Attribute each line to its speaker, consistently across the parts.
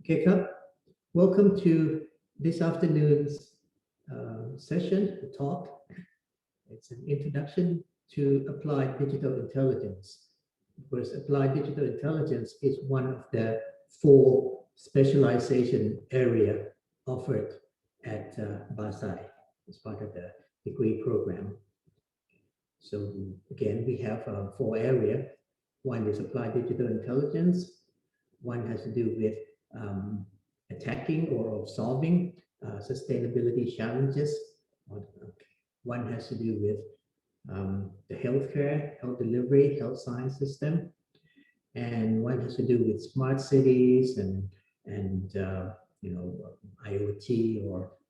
Speaker 1: Okay, Cup, welcome to this afternoon's session, the talk. It's an introduction to applied digital intelligence. Because applied digital intelligence is one of the 4 specialization area offered at BAScii as part of the degree program. So again, we have 4 areas. One is applied digital intelligence. One has to do with attacking or solving sustainability challenges. One has to do with the healthcare, health delivery, health science system, and one has to do with smart cities and IoT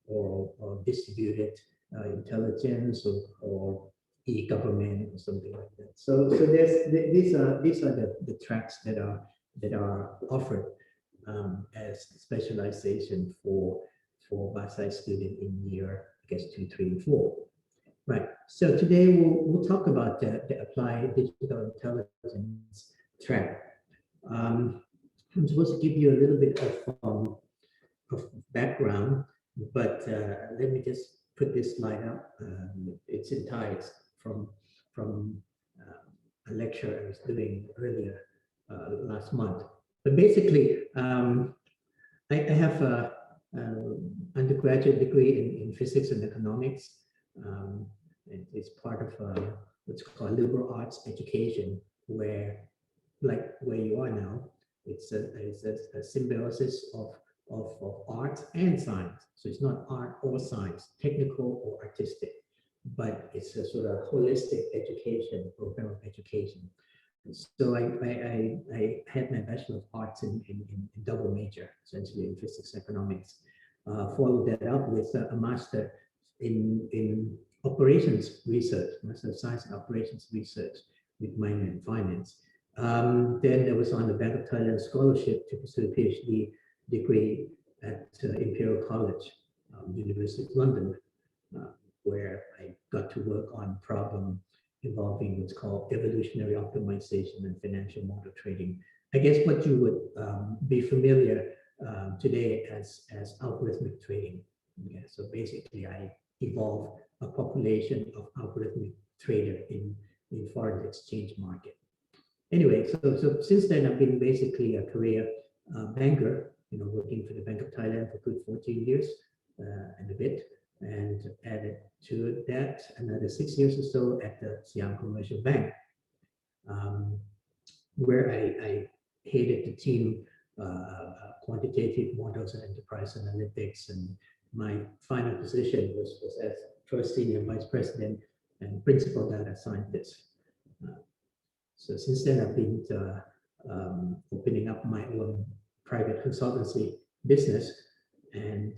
Speaker 1: or distributed intelligence or e-government or something like that. So these are the tracks that are offered as specialization for BAScii student in year, I guess, 2, 3, and 4. Right. So today we'll talk about the applied digital intelligence track. I'm supposed to give you a little bit of background, but let me just put this slide up. It's entire from a lecture I was doing earlier last month. But basically, I have an undergraduate degree in physics and economics. It's part of what's called liberal arts education, where, like where you are now, it's a symbiosis of art and science. So it's not art or science, technical or artistic, but it's a sort of holistic education, program of education. So I had my Bachelor of Arts in double major, essentially in physics and economics. Followed that up with a master in operations research, Master of Science in Operations Research with minor in finance. Then I was on the Bank of Thailand scholarship to pursue a Ph.D. degree at Imperial College, University of London, where I got to work on problem involving what's called evolutionary optimization and financial model trading. I guess what you would be familiar today as algorithmic trading. Yeah, so basically, I evolved a population of algorithmic trader in foreign exchange market. Anyway, so since then I've been basically a career banker, working for the Bank of Thailand for good 14 years and a bit, and added to that another 6 years or so at the Siam Commercial Bank, where I headed the team quantitative models and enterprise analytics, and my final position was as first senior vice president and principal data scientist. So since then, I've been opening up my own private consultancy business, and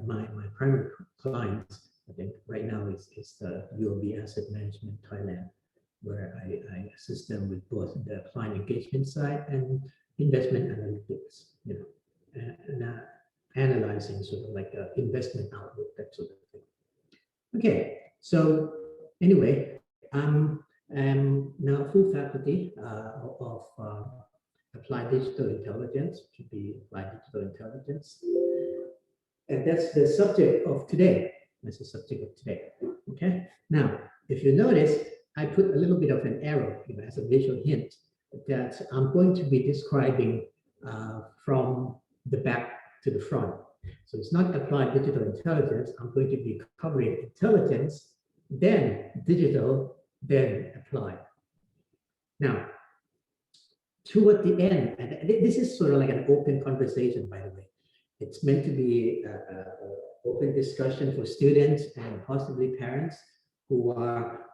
Speaker 1: my primary clients, I think right now is the UOB Asset Management Thailand, where I assist them with both the client engagement side and investment analytics, and analyzing sort of like investment outlook, that sort of thing. Okay, so anyway, I'm now full faculty of applied digital intelligence, should be applied digital intelligence, and that's the subject of today. That's the subject of today. Okay, now if you notice, I put a little bit of an arrow, as a visual hint that I'm going to be describing from the back to the front. So it's not applied digital intelligence. I'm going to be covering intelligence, then digital, then applied. Now, toward the end, and this is sort of like an open conversation, by the way. It's meant to be an open discussion for students and possibly parents who are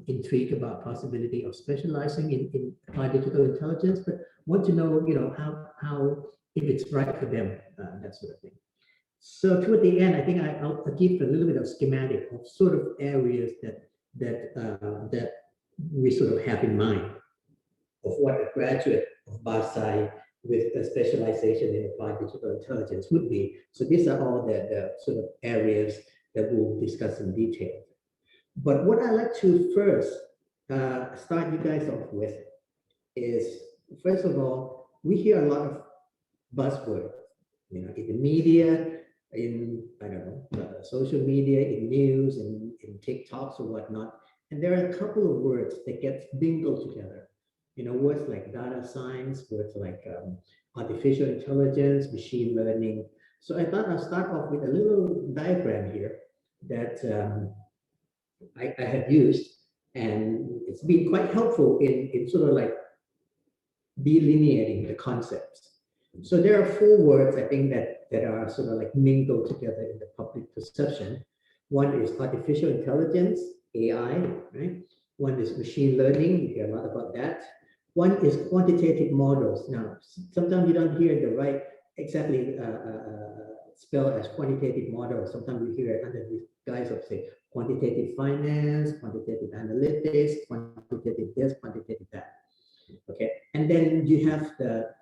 Speaker 1: intrigued about possibility of specializing in applied digital intelligence, but want to know, how if it's right for them, that sort of thing. So toward the end, I think I'll give a little bit of schematic of sort of areas that we sort of have in mind of what a graduate of BAScii with a specialization in applied digital intelligence would be. So these are all the sort of areas that we'll discuss in detail. But what I like to first start you guys off with is, first of all, we hear a lot of buzzwords in the media, in, I don't know, social media, in news, in TikToks or whatnot. And there are a couple of words that get mingled together. Words like data science, words like artificial intelligence, machine learning. So I thought I'll start off with a little diagram here that I have used, and it's been quite helpful in sort of like delineating the concepts. So there are 4 words, I think, that are sort of like mingled together in the public perception. One is artificial intelligence, AI, right? One is machine learning, you hear a lot about that. One is quantitative models. Now, sometimes you don't hear the right exactly spelled as quantitative models. Sometimes you hear it under the guise of, say, quantitative finance, quantitative analytics, quantitative this, quantitative that. Okay, and then you have the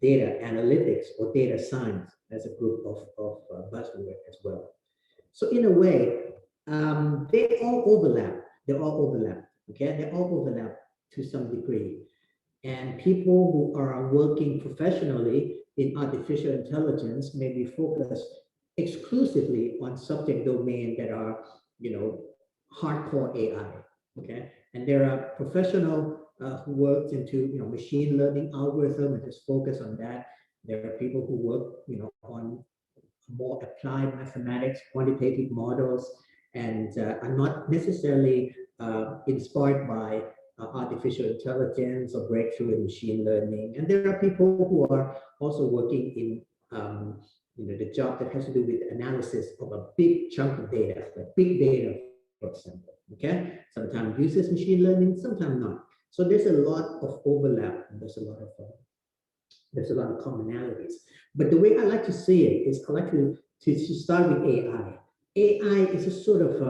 Speaker 1: data analytics or data science as a group of buzzword as well. So in a way, they all overlap. They're all overlap. Okay, they all overlap to some degree. And people who are working professionally in artificial intelligence may be focused exclusively on subject domain that are, hardcore AI. Okay, and there are professionals who work into, machine learning algorithm and just focus on that. There are people who work, on more applied mathematics, quantitative models, and are not necessarily inspired by artificial intelligence or breakthrough in machine learning. And there are people who are also working in the job that has to do with analysis of a big chunk of data, like big data, for example. Okay, sometimes uses machine learning, sometimes not. So there's a lot of overlap, and there's a lot of commonalities. But the way I like to see it is I like to start with AI. AI is a sort of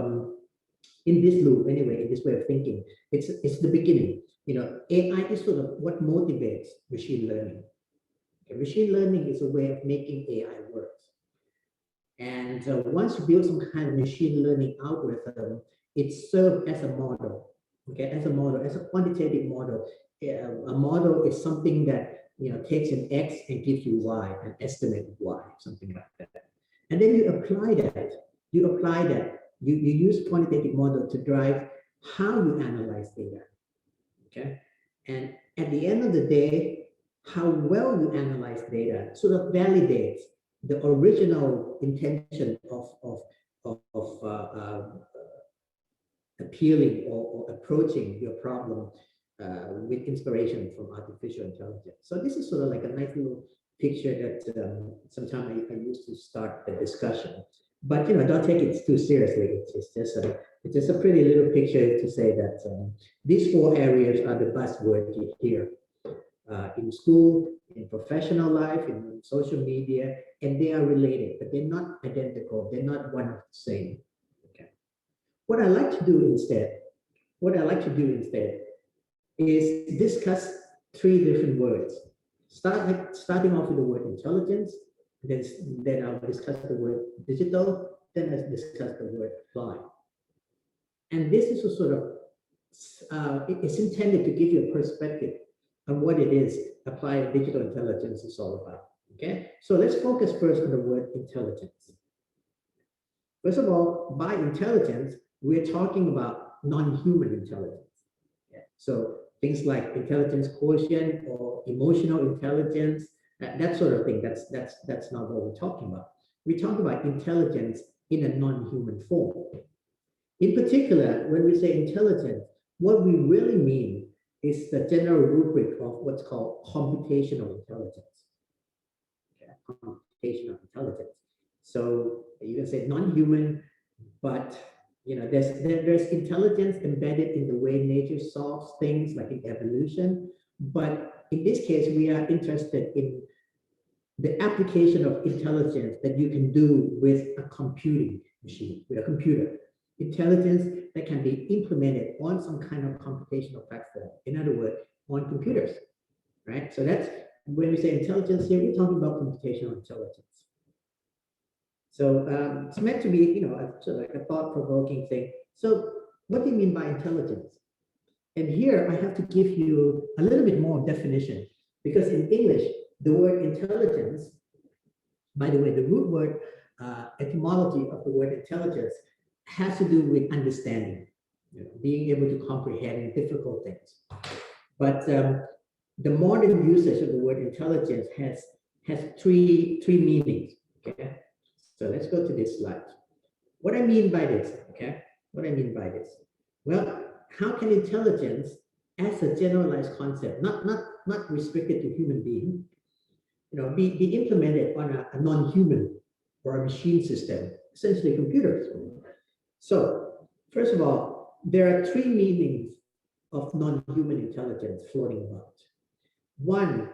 Speaker 1: in this loop anyway, in this way of thinking, it's the beginning. AI is sort of what motivates machine learning. Okay? Machine learning is a way of making AI work. And once you build some kind of machine learning algorithm, it serves as a model. Okay, as a model, as a quantitative model. A model is something that takes an X and gives you Y, an estimate of Y, something like that. And then you apply that. You use quantitative model to drive how you analyze data. Okay, and at the end of the day, how well you analyze data sort of validates the original intention of appealing or approaching your problem with inspiration from artificial intelligence. So this is sort of like a nice little picture that sometimes I use to start the discussion. But don't take it too seriously. It's just a pretty little picture to say that these 4 areas are the buzzwords you hear in school, in professional life, in social media, and they are related, but they're not identical. They're not one and the same. Okay. What I like to do instead is discuss 3 different words. Starting off with the word intelligence, then I'll discuss the word digital, then I'll discuss the word apply. And this is a sort of, it's intended to give you a perspective on what it is applied digital intelligence is all about. Okay, so let's focus first on the word intelligence. First of all, by intelligence, we're talking about non-human intelligence. Okay? So things like intelligence quotient or emotional intelligence, that sort of thing, that's not what we're talking about. We talk about intelligence in a non-human form. In particular, when we say intelligence, what we really mean is the general rubric of what's called computational intelligence. Okay, computational intelligence. So you can say non-human, but there's intelligence embedded in the way nature solves things, like in evolution. But in this case, we are interested in the application of intelligence that you can do with a computing machine, with a computer. Intelligence that can be implemented on some kind of computational platform. In other words, on computers, right? So that's when we say intelligence here, we're talking about computational intelligence. So it's meant to be, sort of like a thought-provoking thing. So what do you mean by intelligence? And here I have to give you a little bit more definition, because in English, the word intelligence, by the way, the root word etymology of the word intelligence has to do with understanding, being able to comprehend difficult things. But the modern usage of the word intelligence has three meanings. Okay, so let's go to this slide. What I mean by this, okay, what I mean by this. Well, how can intelligence, as a generalized concept, not restricted to human being, be implemented on a non-human or a machine system, essentially computers? So, first of all, there are three meanings of non-human intelligence floating about. One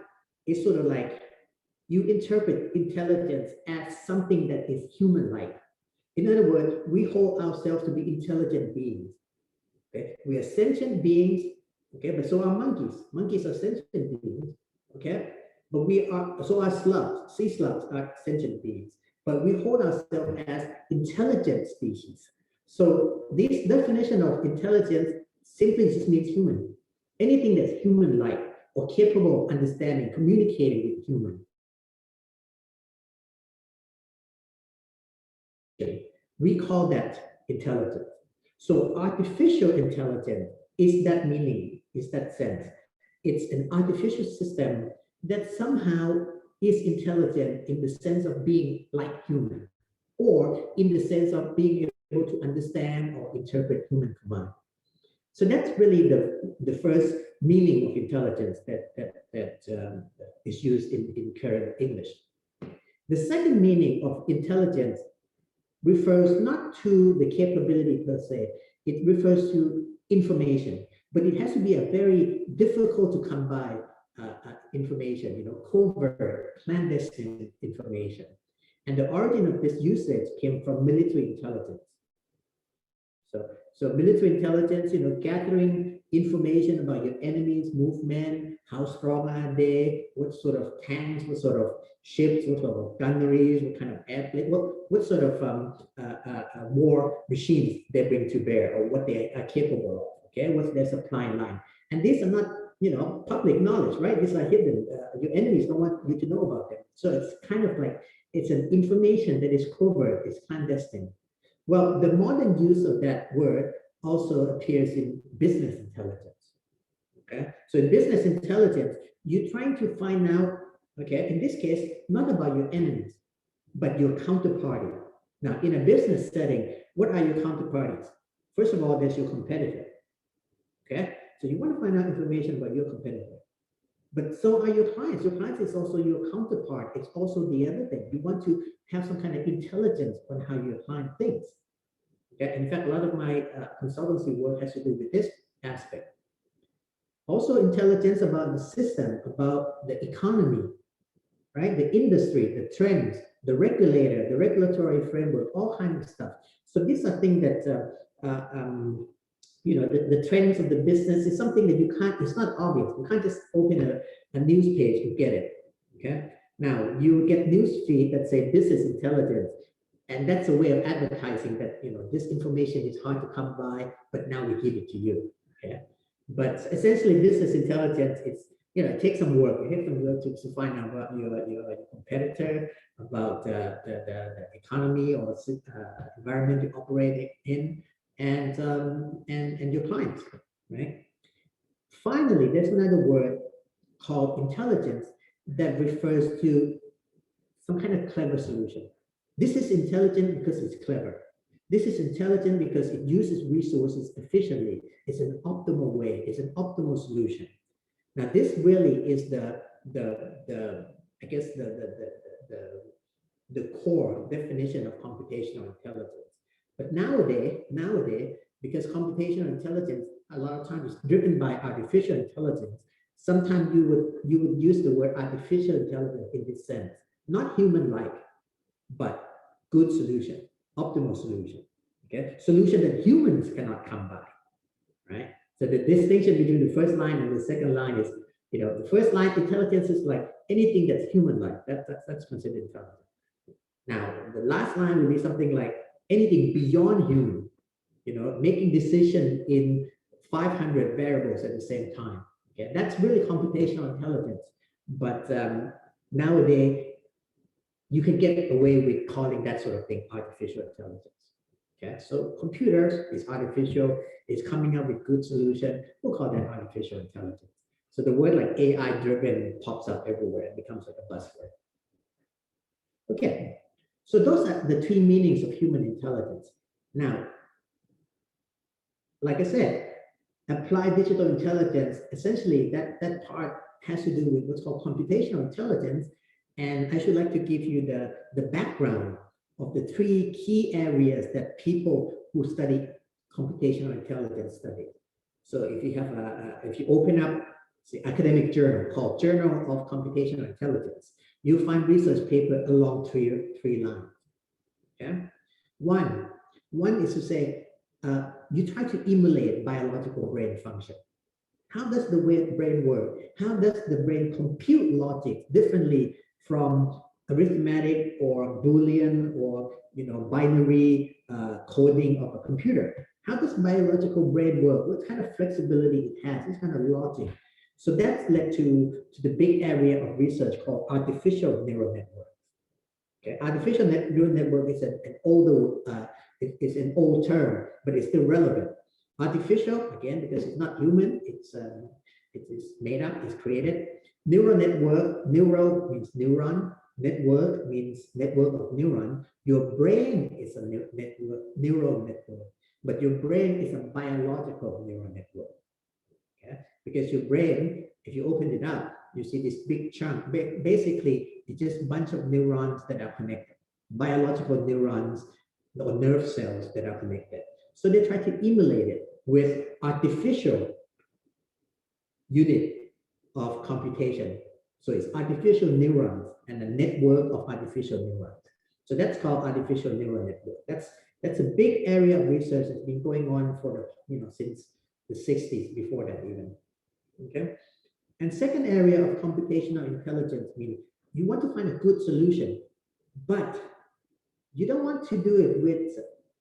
Speaker 1: is sort of like you interpret intelligence as something that is human-like. In other words, we hold ourselves to be intelligent beings. Okay, we are sentient beings. Okay, but so are monkeys. Monkeys are sentient beings. Okay, but so are slugs. Sea slugs are sentient beings. But we hold ourselves as intelligent species. So this definition of intelligence simply just means human. Anything that's human-like or capable of understanding, communicating with human. We call that intelligence. So artificial intelligence is that meaning, is that sense. It's an artificial system that somehow is intelligent in the sense of being like human, or in the sense of being able to understand or interpret human command. So that's really the first meaning of intelligence that is used in current English. The second meaning of intelligence refers not to the capability per se, it refers to information, but it has to be a very difficult to come by information, covert, clandestine information. And the origin of this usage came from military intelligence. So military intelligence, gathering information about your enemy's movement, how strong are they, what sort of tanks, what sort of ships, what sort of gunneries, what kind of airplane, what sort of war machines they bring to bear, or what they are capable of. Okay, what's their supply line? And these are not, public knowledge, right? These are hidden. Your enemies don't want you to know about them. So it's kind of like it's an information that is covert, it's clandestine. Well, the modern use of that word also appears in business intelligence. Okay, so in business intelligence, you're trying to find out, okay, in this case, not about your enemies, but your counterparty. Now, in a business setting, what are your counterparties? First of all, there's your competitor. Okay, so you want to find out information about your competitor. But so are your clients. Your clients is also your counterpart. It's also the other thing. You want to have some kind of intelligence on how your client thinks. Okay? In fact, a lot of my consultancy work has to do with this aspect. Also, intelligence about the system, about the economy, right? The industry, the trends, the regulator, the regulatory framework, all kinds of stuff. So these are things that the trends of the business is something that you can't, it's not obvious. You can't just open a news page and get it, okay? Now, you get news feed that say business intelligence, and that's a way of advertising that, this information is hard to come by, but now we give it to you, okay? But essentially, business intelligence is, it takes some work. It takes some work to find out about your competitor, about the economy or environment you're operating in, and your clients, right? Finally, there's another word called intelligence that refers to some kind of clever solution. This is intelligent because it's clever. This is intelligent because it uses resources efficiently. It's an optimal way. It's an optimal solution. Now, this really is the core definition of computational intelligence. But nowadays, because computational intelligence a lot of times is driven by artificial intelligence, sometimes you would use the word artificial intelligence in this sense, not human-like, but good solution, optimal solution. Okay, solution that humans cannot come by, right? So the distinction between the first line and the second line is, the first line intelligence is like anything that's human-like. That's considered intelligence. Now, the last line would be something like anything beyond human, making decision in 500 variables at the same time. Okay, that's really computational intelligence. But nowadays you can get away with calling that sort of thing artificial intelligence. Okay, so computers is artificial, is coming up with good solution. We'll call that artificial intelligence. So the word like AI driven pops up everywhere and becomes like a buzzword. Okay, so those are the three meanings of human intelligence. Now, like I said, applied digital intelligence, essentially that part has to do with what's called computational intelligence. And I should like to give you the background of the three key areas that people who study computational intelligence study. So if you have if you open up the academic journal called Journal of Computational Intelligence, you'll find research paper along three lines. Okay, one is to say you try to emulate biological brain function. How does the brain work? How does the brain compute logic differently from arithmetic or Boolean or binary coding of a computer? How does biological brain work? What kind of flexibility it has? What kind of logic? So that's led to the big area of research called artificial neural network. Okay, artificial neural network is an older, it's an old term, but it's still relevant. Artificial, again, because it's not human, it is made up, it's created. Neural network, neural means neuron, network means network of neuron. Your brain is a neural network, but your brain is a biological neural network. Okay, because your brain, if you open it up, you see this big chunk. Basically, it's just a bunch of neurons that are connected, biological neurons or nerve cells that are connected. So they try to emulate it with artificial unit of computation. So it's artificial neurons and a network of artificial neurons. So that's called artificial neural network. That's a big area of research that's been going on for since the 60s, before that even. Okay. And second area of computational intelligence means you want to find a good solution, but you don't want to do it with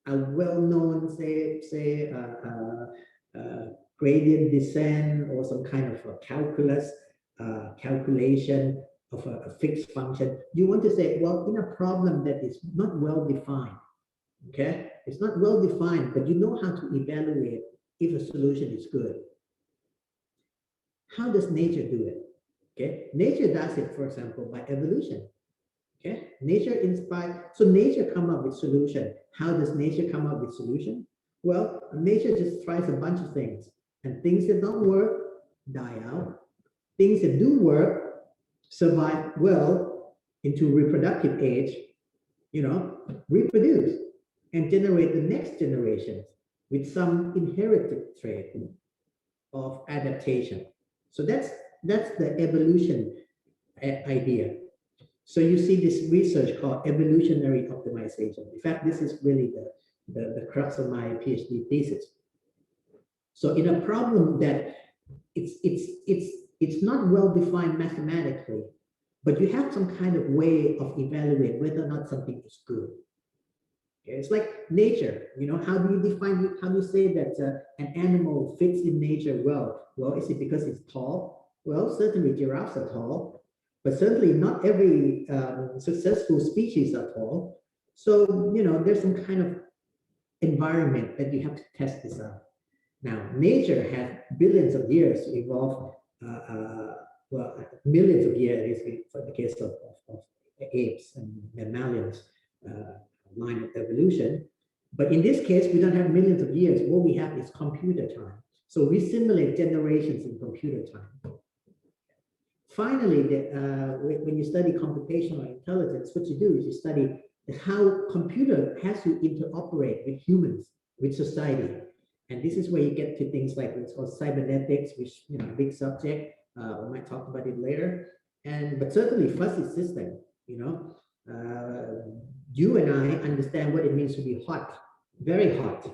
Speaker 1: a well-known, say gradient descent or some kind of a calculus calculation of a fixed function. You want to say, well, in a problem that is not well defined, okay? It's not well defined, but you know how to evaluate if a solution is good. How does nature do it? Okay, nature does it, for example, by evolution. Okay, nature inspired, so nature come up with solution. How does nature come up with solution? Well, nature just tries a bunch of things, and things that don't work die out. Things that do work survive well into reproductive age, reproduce and generate the next generations with some inherited trait of adaptation. So that's the evolution idea. So you see this research called evolutionary optimization. In fact, this is really the crux of my PhD thesis. So in a problem that it's not well defined mathematically, but you have some kind of way of evaluating whether or not something is good. Okay, it's like nature. How do you define? How do you say that an animal fits in nature well? Well, is it because it's tall? Well, certainly giraffes are tall, but certainly not every successful species are tall. So there's some kind of environment that you have to test this out. Now, nature has billions of years to evolve. Well, millions of years for the case of apes and mammalians. Line of evolution, but in this case we don't have millions of years. What we have is computer time, so we simulate generations in computer time. Finally, when you study computational intelligence, what you do is you study how computer has to interoperate with humans, with society, and this is where you get to things like what's called cybernetics, which big subject. We might talk about it later, but certainly fuzzy system. You and I understand what it means to be hot, very hot,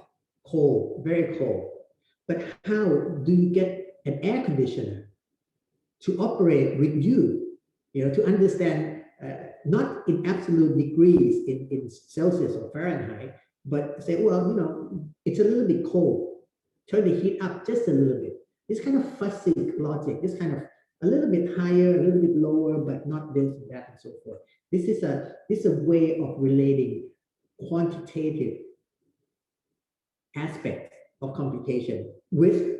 Speaker 1: cold, very cold. But how do you get an air conditioner to operate with you, to understand not in absolute degrees in Celsius or Fahrenheit, but say, well, it's a little bit cold. Turn the heat up just a little bit. This kind of fuzzy logic, this kind of a little bit higher, a little bit lower, but not this and that and so forth. This is a way of relating quantitative aspects of computation with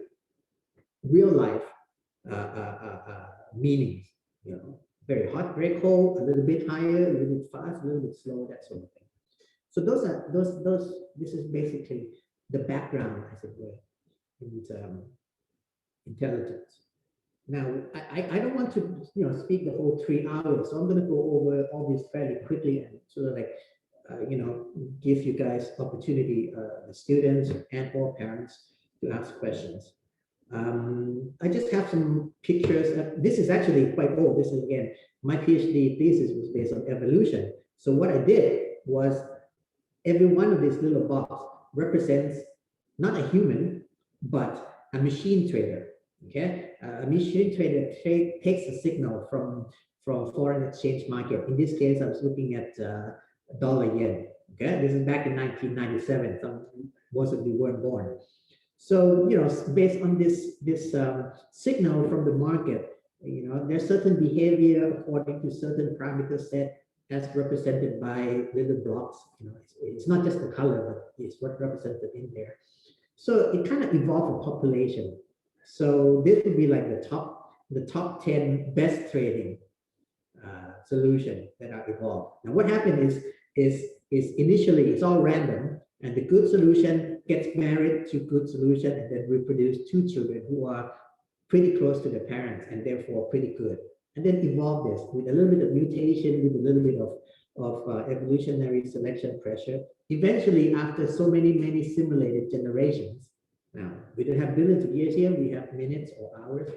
Speaker 1: real life meanings. You know, very hot, very cold, a little bit higher, a little bit fast, a little bit slow, that sort of thing. So those are those. This is basically the background, as it were, in intelligence. Now, I don't want to speak the whole 3 hours, so I'm going to go over all this fairly quickly and sort of like give you guys opportunity, the students and or parents, to ask questions. I just have some pictures. This is actually quite old. This is again, my PhD thesis was based on evolution. So what I did was every one of these little boxes represents not a human, but a machine trader. Okay, a machine trader takes a signal from foreign exchange market. In this case, I was looking at dollar yen. Okay, this is back in 1997. Most of you weren't born. So based on this signal from the market, there's certain behavior according to certain parameter set as represented by little blocks. It's not just the color, but it's what represented in there. So it kind of evolved a population. So this would be like the top 10 best trading solution that are evolved. Now what happened is initially it's all random, and the good solution gets married to good solution and then reproduce 2 children who are pretty close to the parents and therefore pretty good. And then evolve this with a little bit of mutation, with a little bit of evolutionary selection pressure. Eventually, after so many simulated generations, now we don't have billions of years here, we have minutes or hours.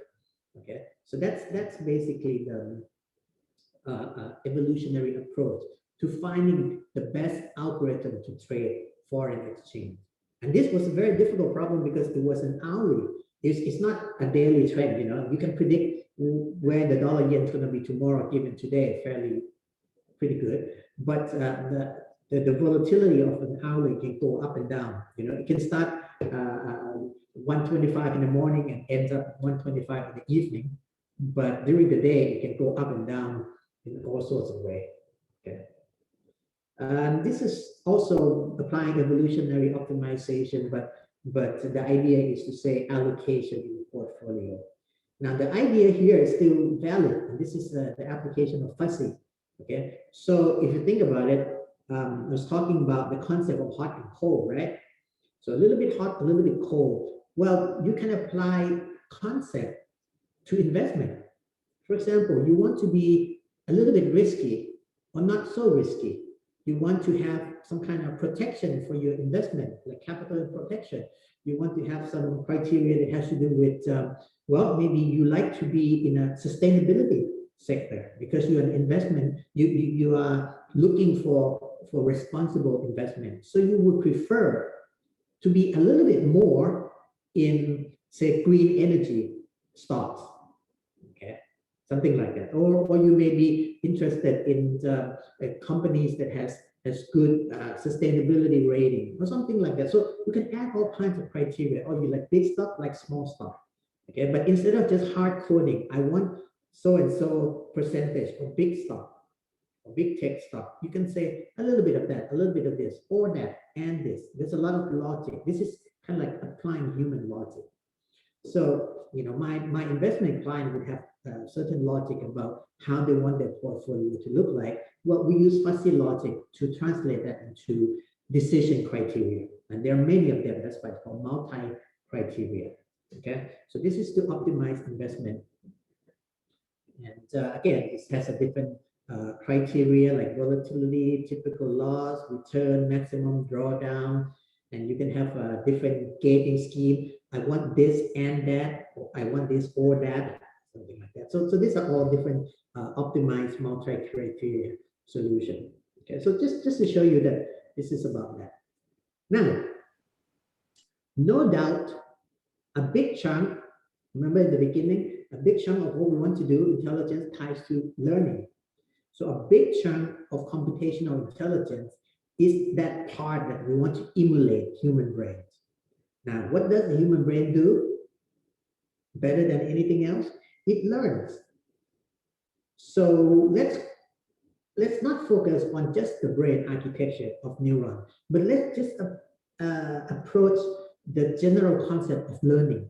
Speaker 1: Okay, so that's basically the evolutionary approach to finding the best algorithm to trade foreign exchange. And this was a very difficult problem because it was an hourly. It's not a daily trend. You can predict where the dollar yen is going to be tomorrow, given today, pretty good. But the volatility of an hourly can go up and down. It can start 125 in the morning and ends up 125 in the evening. But during the day, it can go up and down in all sorts of ways. Okay. This is also applying evolutionary optimization, but the idea is to say allocation in the portfolio. Now the idea here is still valid, and this is the application of fuzzy. Okay, so if you think about it, I was talking about the concept of hot and cold, right? So a little bit hot, a little bit cold. Well, you can apply concept to investment. For example, you want to be a little bit risky or not so risky. You want to have some kind of protection for your investment, like capital protection. You want to have some criteria that has to do with, well, maybe you like to be in a sustainability sector because you're an investment, you are looking for responsible investment. So you would prefer to be a little bit more in, say, green energy stocks, okay? Something like that. Or you may be interested in companies that has good sustainability rating or something like that. So you can add all kinds of criteria. Or you like big stock, like small stock. Okay, but instead of just hard coding, I want so and so percentage of big stock or big tech stock. You can say a little bit of that, a little bit of this, or that, and this. There's a lot of logic. This is kind of like applying human logic. So, my investment client would have certain logic about how they want their portfolio to look like. Well, we use fuzzy logic to translate that into decision criteria. And there are many of them. That's why it's called multi-criteria. Okay, so this is to optimize investment. And again, it has a different criteria like volatility, typical loss, return, maximum drawdown, and you can have a different gating scheme. I want this and that, or I want this or that, something like that. So these are all different optimized multi-criteria solution. Okay, so just to show you that this is about that. Now, no doubt, a big chunk, remember in the beginning, a big chunk of what we want to do, intelligence, ties to learning. So a big chunk of computational intelligence is that part that we want to emulate human brains. Now, what does the human brain do better than anything else? it learns. So let's not focus on just the brain architecture of neuron, but let's just approach the general concept of learning.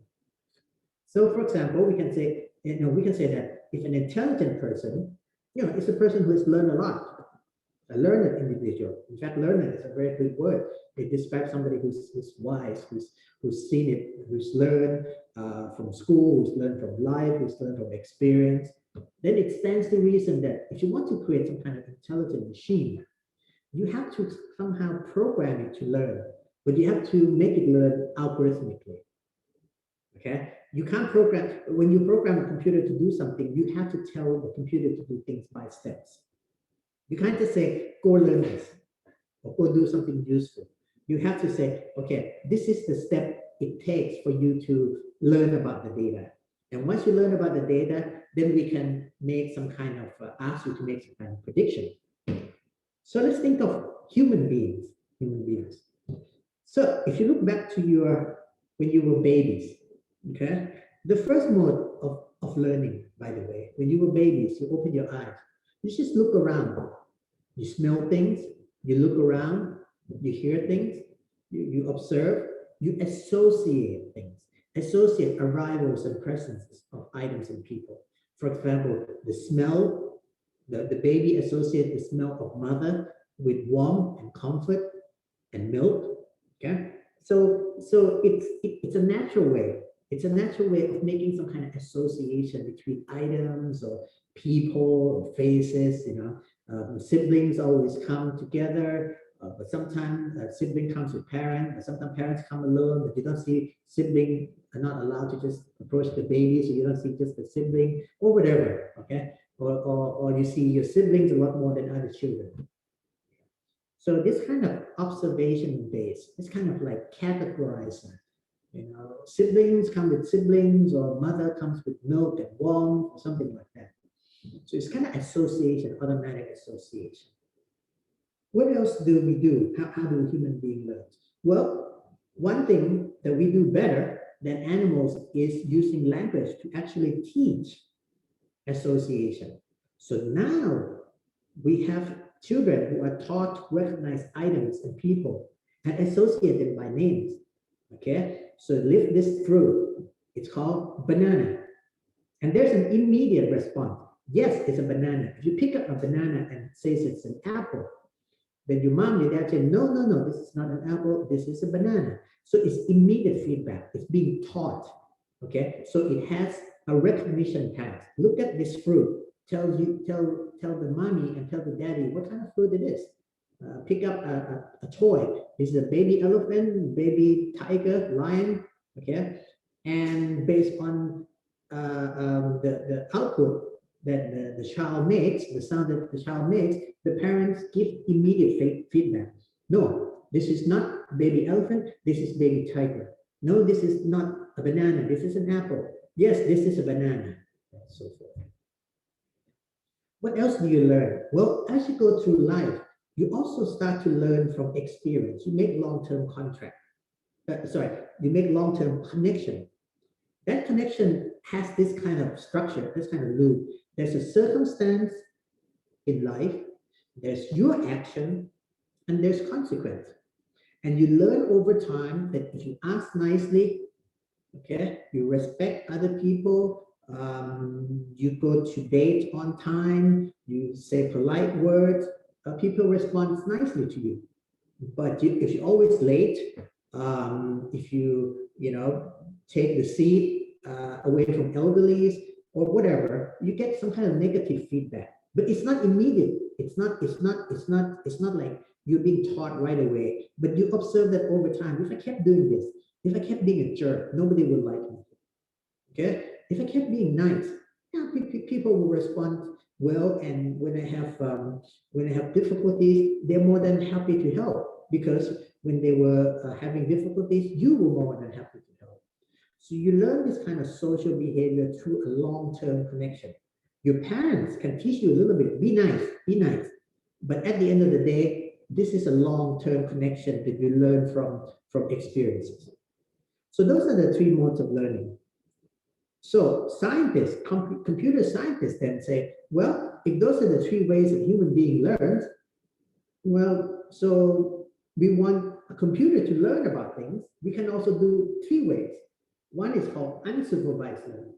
Speaker 1: So, for example, we can say that if an intelligent person, is a person who has learned a lot, a learned individual. In fact, learned is a very good word. It describes somebody who's wise, who's seen it, who's learned from school, who's learned from life, who's learned from experience. Then it stands to reason that if you want to create some kind of intelligent machine, you have to somehow program it to learn, but you have to make it learn algorithmically. Okay? You can't program, when you program a computer to do something, you have to tell the computer to do things by steps. You can't just say, go learn this, or go do something useful. You have to say, okay, this is the step it takes for you to learn about the data. And once you learn about the data, then we can make some kind of, ask you to make some kind of prediction. So let's think of human beings. So if you look back to when you were babies, okay, the first mode of learning, by the way, when you were babies, you open your eyes, you just look around, you smell things, you look around, you hear things, you observe, you associate things, associate arrivals and presences of items and people. For example, the smell, the baby associates the smell of mother with warmth and comfort and milk. Okay, so it's a natural way. It's a natural way of making some kind of association between items or people or faces. Siblings always come together, but sometimes a sibling comes with parents, but sometimes parents come alone, but you don't see sibling are not allowed to just approach the baby, so you don't see just the sibling or whatever, okay? Or you see your siblings a lot more than other children. So this kind of observation base, this kind of like categorizer, siblings come with siblings, or mother comes with milk and warmth, or something like that. So it's kind of association, automatic association. What else do we do? How do human beings learn? Well, one thing that we do better than animals is using language to actually teach association. So now we have children who are taught to recognize items and people and associate them by names. Okay, so lift this fruit. It's called banana. And there's an immediate response. Yes, it's a banana. If you pick up a banana and says it's an apple, then your mom, your dad say, no, this is not an apple, this is a banana. So it's immediate feedback. It's being taught. Okay, so it has a recognition task. Look at this fruit. Tell the mommy and tell the daddy what kind of fruit it is. Pick up a toy. This is a baby elephant, baby tiger, lion. Okay, and based on the output that the child makes, the sound that the child makes, the parents give immediate feedback. No, this is not baby elephant. This is baby tiger. No, this is not a banana. This is an apple. Yes, this is a banana. And so forth. What else do you learn? Well, as you go through life, you also start to learn from experience. You make long-term you make long-term connection. That connection has this kind of structure, this kind of loop. There's a circumstance in life, there's your action, and there's consequence. And you learn over time that if you ask nicely, okay, you respect other people, you go to date on time, you say polite words, people respond nicely to you. But if you're always late, if you take the seat away from elderlies or whatever, you get some kind of negative feedback. But it's not immediate. It's not like you're being taught right away. But you observe that over time. If I kept doing this, if I kept being a jerk, nobody would like me. Okay? If I kept being nice, people will respond well. And when I have difficulties, they're more than happy to help, because when they were having difficulties, you were more than happy to help. So you learn this kind of social behavior through a long-term connection. Your parents can teach you a little bit, be nice. But at the end of the day, this is a long-term connection that you learn from experiences. So those are the three modes of learning. So scientists, computer scientists then say, well, if those are the three ways a human being learns, well, so we want a computer to learn about things. We can also do three ways. One is called unsupervised learning.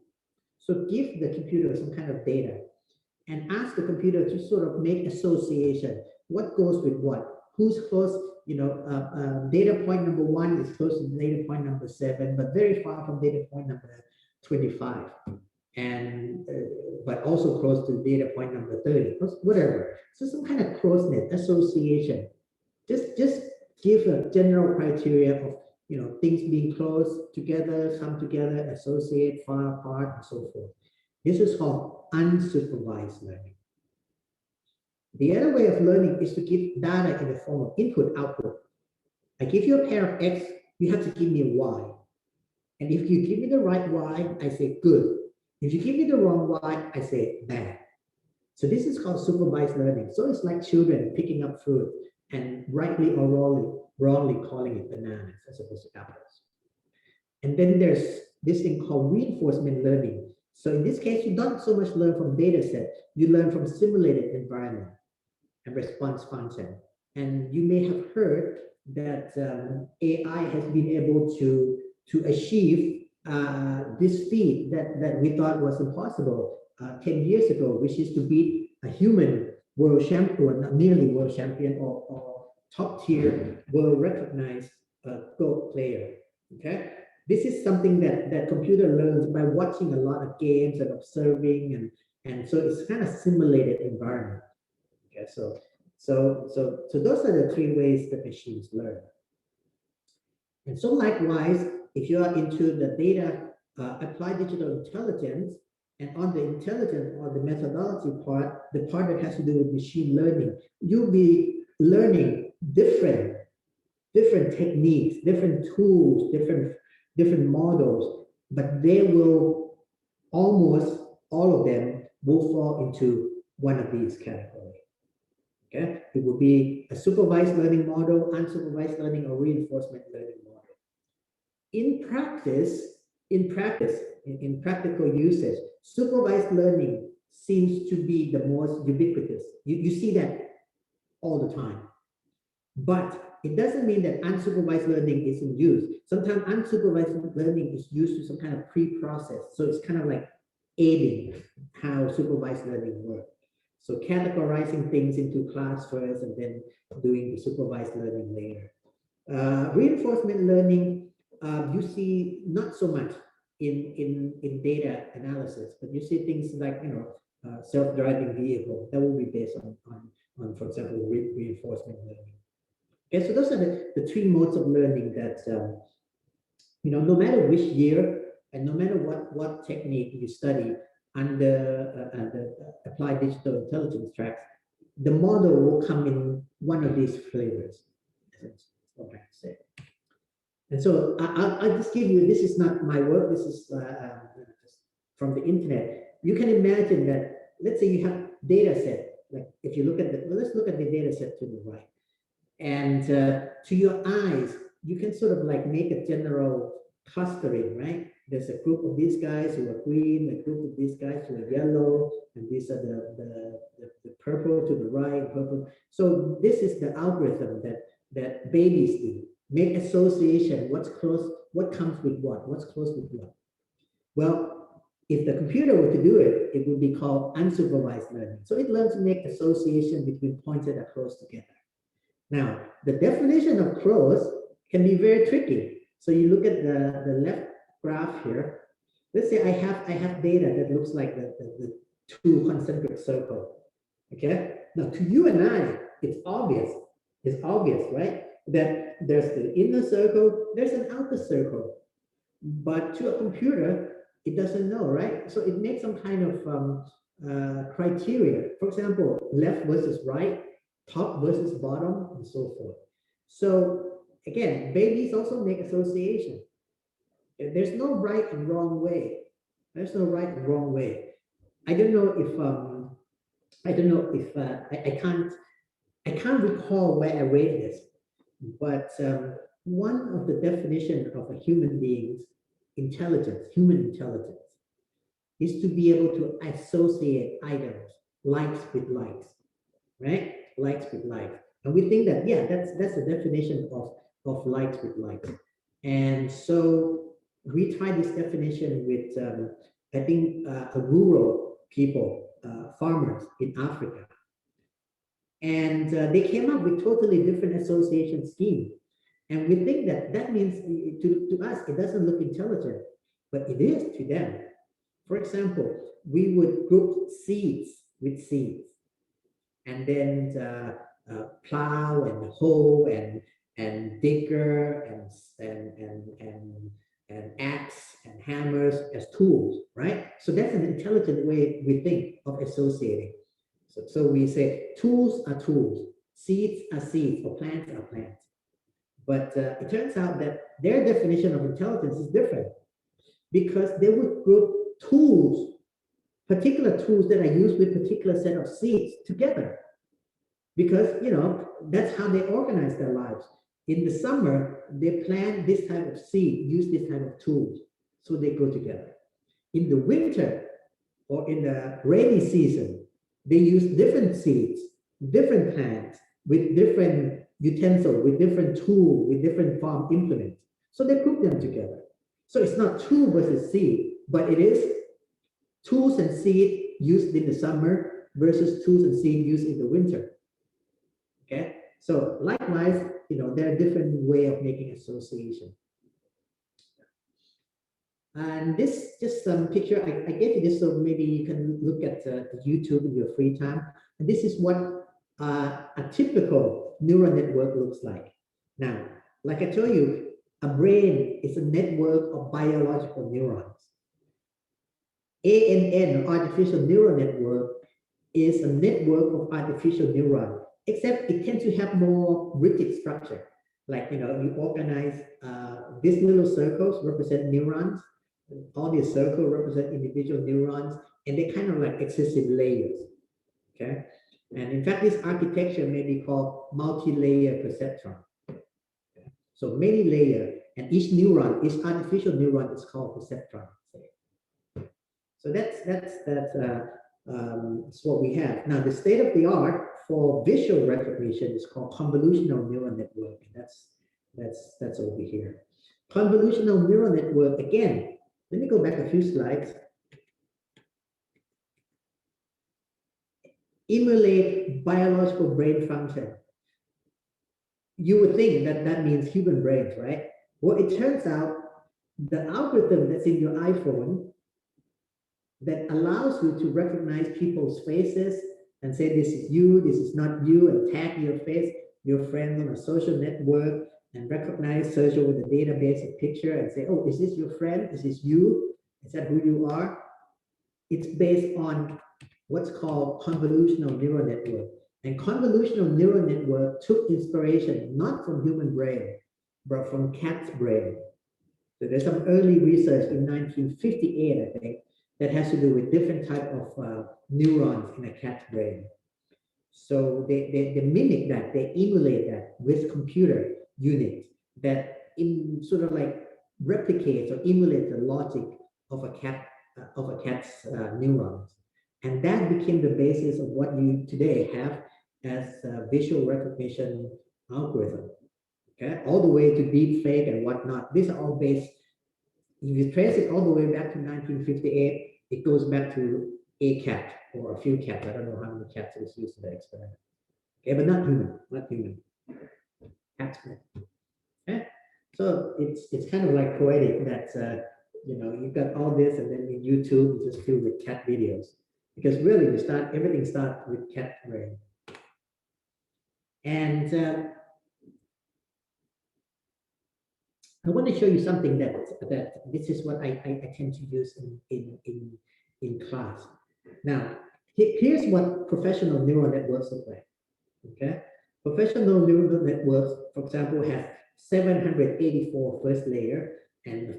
Speaker 1: So give the computer some kind of data and ask the computer to sort of make association. What goes with what? Who's close? Data point number 1 is close to data point number 7, but very far from data point number 25, and but also close to data point number 30, whatever. So some kind of closeness association. Just give a general criteria of things being close together, come together, associate, far apart, and so forth. This is called unsupervised learning. The other way of learning is to give data in the form of input output. I give you a pair of X, you have to give me a Y. And if you give me the right Y, I say good. If you give me the wrong Y, I say bad. So this is called supervised learning. So it's like children picking up fruit and rightly or wrongly calling it bananas as opposed to apples. And then there's this thing called reinforcement learning. So in this case, you don't so much learn from data set, you learn from simulated environment and response function. And you may have heard that AI has been able to achieve this feat that we thought was impossible 10 years ago, which is to beat a human world champion, not merely world champion or top tier world recognized GOAT player. Okay, this is something that computer learns by watching a lot of games and observing, and so it's kind of simulated environment. Okay, so those are the three ways that machines learn. And so likewise, if you are into the data applied digital intelligence, and on the intelligence or the methodology part, the part that has to do with machine learning, you'll be learning different techniques, different tools, different models, but they will almost all of them will fall into one of these categories. Okay, it would be a supervised learning model, unsupervised learning, or reinforcement learning model. In practical usage, supervised learning seems to be the most ubiquitous. You see that all the time. But it doesn't mean that unsupervised learning isn't used. Sometimes unsupervised learning is used to some kind of pre-process. So it's kind of like aiding how supervised learning works. So categorizing things into class first and then doing the supervised learning later. Reinforcement learning, you see not so much in data analysis, but you see things like self-driving vehicle that will be based on for example reinforcement learning. Okay, so those are the three modes of learning that no matter which year and no matter what technique you study under the applied digital intelligence tracks, the model will come in one of these flavors. That's what I say. And so I'll just give you, this is not my work, this is just from the internet. You can imagine that, let's say you have data set, like if you look at let's look at the data set to the right. And to your eyes, you can sort of like make a general clustering, right? There's a group of these guys who are green, a group of these guys who are yellow, and these are the purple to the right, purple. So this is the algorithm that babies do. Make association, what's close, what comes with what's close with what. Well, if the computer were to do it, it would be called unsupervised learning. So it learns to make association between points that are close together. Now, the definition of close can be very tricky. So you look at the left graph here. Let's say I have data that looks like the two concentric circles. Okay. Now to you and I, it's obvious. It's obvious, right? That there's the inner circle, there's an outer circle. But to a computer, it doesn't know, right? So it makes some kind of criteria. For example, left versus right, top versus bottom, and so forth. So again, babies also make association. There's no right and wrong way. There's no right and wrong way. I don't know if I can't recall where I read this, but one of the definitions of a human being's intelligence, human intelligence, is to be able to associate items, likes with likes, right? Likes with likes. And we think that, yeah, that's the definition of likes with likes. And so we tried this definition with, I think, a rural people, farmers in Africa. And they came up with totally different association scheme. And we think that that means, to us, it doesn't look intelligent, but it is to them. For example, we would group seeds with seeds, and then plow and hoe and digger and axe and hammers as tools, right? So that's an intelligent way we think of associating. So we say tools are tools, seeds are seeds, or plants are plants. But it turns out that their definition of intelligence is different, because they would group tools, particular tools that are used with particular set of seeds together, because that's how they organize their lives. In the summer, they plant this type of seed, use this type of tools, so they go together. In the winter or in the rainy season, they use different seeds, different plants with different utensils, with different tools, with different farm implements. So they group them together. So it's not tool versus seed, but it is tools and seed used in the summer versus tools and seed used in the winter. Okay, so likewise, there are different way of making association. And this just some picture I gave you this, so maybe you can look at the YouTube in your free time. And this is what a typical neural network looks like. Now, like I told you, a brain is a network of biological neurons. ANN, artificial neural network, is a network of artificial neurons, except it tends to have more rigid structure. Like, you organize these little circles represent neurons, all these circles represent individual neurons, and they kind of like exist in layers. Okay, and in fact, this architecture may be called multi-layer perceptron. Okay? So many layers, and each neuron, each artificial neuron is called perceptron. So that's what we have now. The state of the art for visual recognition is called convolutional neural network, and that's over here. Convolutional neural network, again. Let me go back a few slides. Emulate biological brain function. You would think that that means human brains, right? Well, it turns out the algorithm that's in your iPhone that allows you to recognize people's faces and say, this is you, this is not you, and tag your face, your friend on a social network, and recognize, search over the database a picture and say, oh, is this your friend? Is this you? Is that who you are? It's based on what's called convolutional neural network. And convolutional neural network took inspiration not from human brain, but from cat's brain. So there's some early research in 1958, I think, that has to do with different type of neurons in a cat's brain. So they mimic that, they emulate that with computer units that sort of like replicates or emulates the logic of a cat's neurons. And that became the basis of what you today have as a visual recognition algorithm. Okay, all the way to deep fake and whatnot. These are all based, if you trace it all the way back to 1958, it goes back to a cat or a few cats. I don't know how many cats was used in the experiment. Okay, but not human. Cats. Okay, so it's kind of like poetic that you've got all this, and then in YouTube it's just filled with cat videos, because really everything starts with cat brain. And I want to show you something that this is what I tend to use in class. Now, here's what professional neural networks look like. Okay, professional neural networks, for example, have 784 first layer and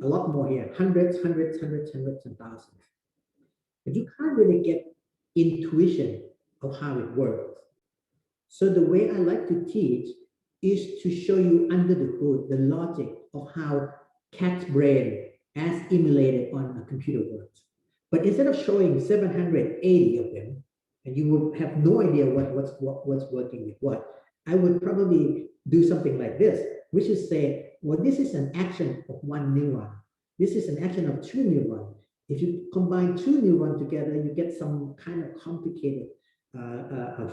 Speaker 1: a lot more here, hundreds, and thousands. But you can't really get intuition of how it works. So the way I like to teach is to show you under the hood the logic of how cat's brain as emulated on a computer works. But instead of showing 780 of them, and you will have no idea what's working with what, I would probably do something like this, which is say, well, this is an action of one neuron. This is an action of two neurons. If you combine two neurons together, you get some kind of complicated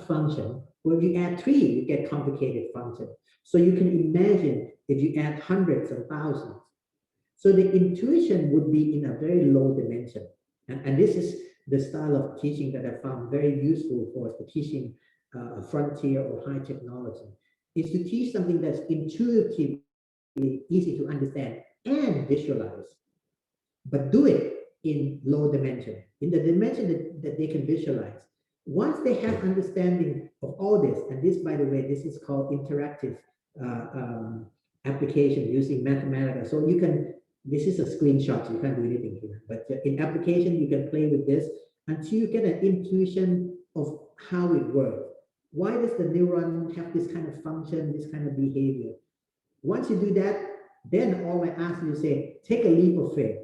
Speaker 1: function. Well, if you add three, you get complicated function. So you can imagine if you add hundreds and thousands. So the intuition would be in a very low dimension. And this is the style of teaching that I found very useful for teaching frontier or high technology, is to teach something that's intuitively easy to understand and visualize, but do it in low dimension, in the dimension that they can visualize. Once they have understanding of all this, and this, by the way, this is called interactive application using mathematics. So you can, this is a screenshot, so you can't do anything here, but in application, you can play with this until you get an intuition of how it works. Why does the neuron have this kind of function, this kind of behavior? Once you do that, then all I ask you to say, take a leap of faith.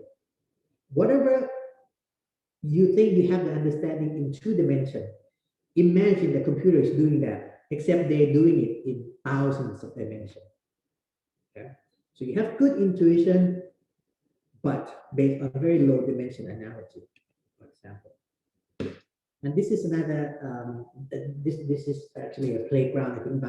Speaker 1: Whatever you think you have the understanding in two dimensions, imagine the computer is doing that, except they're doing it in thousands of dimensions. Okay? So you have good intuition, but based on very low dimension analogy, for example. And this is another, this is actually a playground, I think,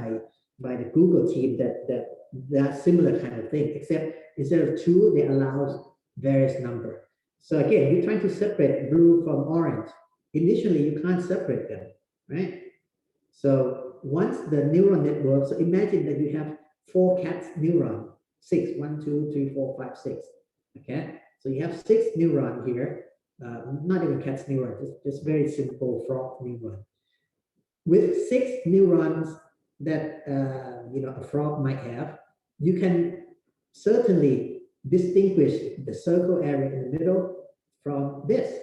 Speaker 1: by the Google team that similar kind of thing, except instead of two, they allow various number. So again, you're trying to separate blue from orange. Initially, you can't separate them, right? So once the neural network, so imagine that you have 4 cats neuron, 6, 1, 2, 3, 4, 5, 6. Okay, so you have 6 neuron here, not even cat's neuron, just very simple frog neuron. With 6 neurons that a frog might have, you can certainly distinguish the circle area in the middle from this.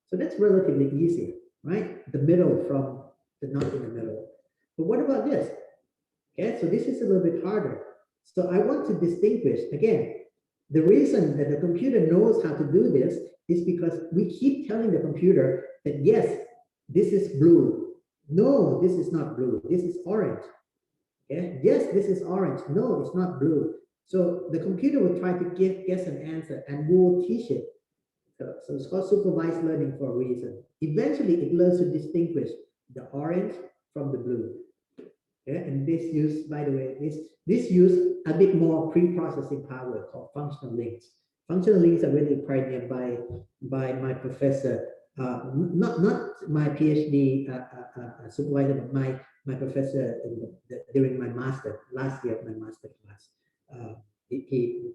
Speaker 1: So that's relatively easy, right? The middle from the not in the middle. But what about this? Okay, so this is a little bit harder. So I want to distinguish, again, the reason that the computer knows how to do this is because we keep telling the computer that, yes, this is blue. No, this is not blue. This is orange. Okay? Yes, this is orange. No, it's not blue. So the computer will try to guess an answer, and we will teach it. So it's called supervised learning for a reason. Eventually, it learns to distinguish the orange from the blue. Okay? And this use, by the way, this use a bit more pre-processing power called functional links. Functional links are really pioneered by my professor, not my PhD supervisor, but my professor during my master, last year of my master class.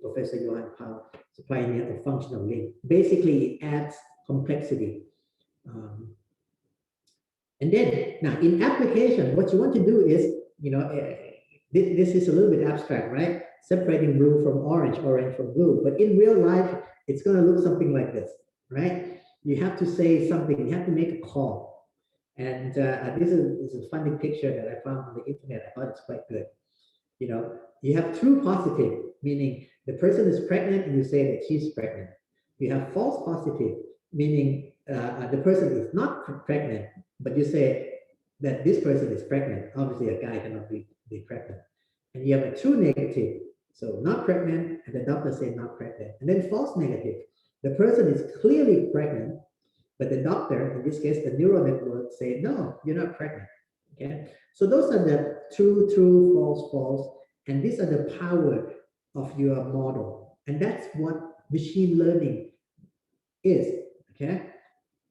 Speaker 1: Professor Johan Powell, is a pioneer of functional link. Basically, it adds complexity. And then, now in application, what you want to do is, this is a little bit abstract, right? Separating blue from orange, orange from blue. But in real life, it's going to look something like this, right? You have to say something, you have to make a call. And this is a funny picture that I found on the internet. I thought it's quite good. You have true positive, meaning the person is pregnant and you say that she's pregnant. You have false positive, meaning the person is not pregnant, but you say that this person is pregnant. Obviously, a guy cannot be pregnant. And you have a true negative, so not pregnant, and the doctor says not pregnant. And then false negative, the person is clearly pregnant, but the doctor, in this case, the neural network, say, no, you're not pregnant. Okay, so those are the true, false, false, and these are the power of your model. And that's what machine learning is. Okay,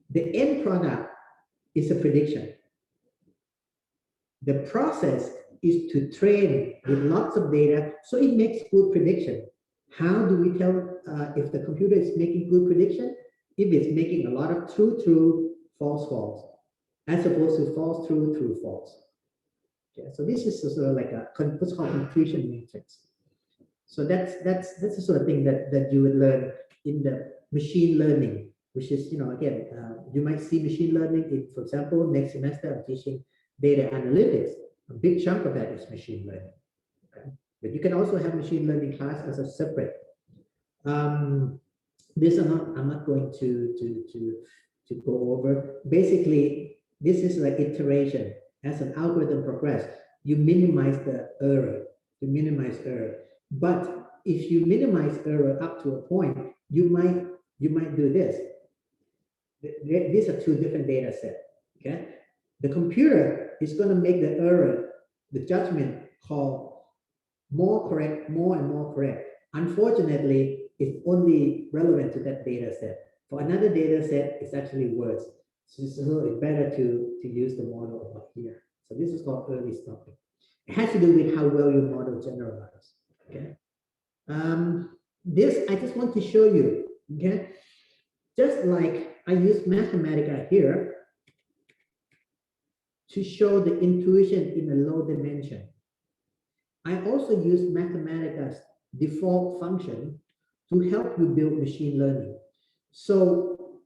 Speaker 1: the end product is a prediction. The process is to train with lots of data so it makes good prediction. How do we tell if the computer is making good prediction? If it's making a lot of true, false, false, as opposed to false, true, false. Okay, so this is sort of like what's called intuition matrix. So that's the sort of thing that you would learn in the machine learning, which is, again, you might see machine learning in, for example, next semester I'm teaching data analytics. A big chunk of that is machine learning. Okay? But you can also have machine learning class as a separate. This I'm not going to go over. Basically, this is like iteration. As an algorithm progress, you minimize the error. You minimize error. But if you minimize error up to a point, you might do this. These are two different data sets. Okay, the computer is going to make the error, the judgment call more correct, more and more correct. Unfortunately, it's only relevant to that data set. For another data set, it's actually worse. So it's better to use the model up here. So this is called early stopping. It has to do with how well your model generalizes. Okay. This I just want to show you. Okay. Just like I use Mathematica here to show the intuition in a low dimension. I also use Mathematica's default function to help you build machine learning. So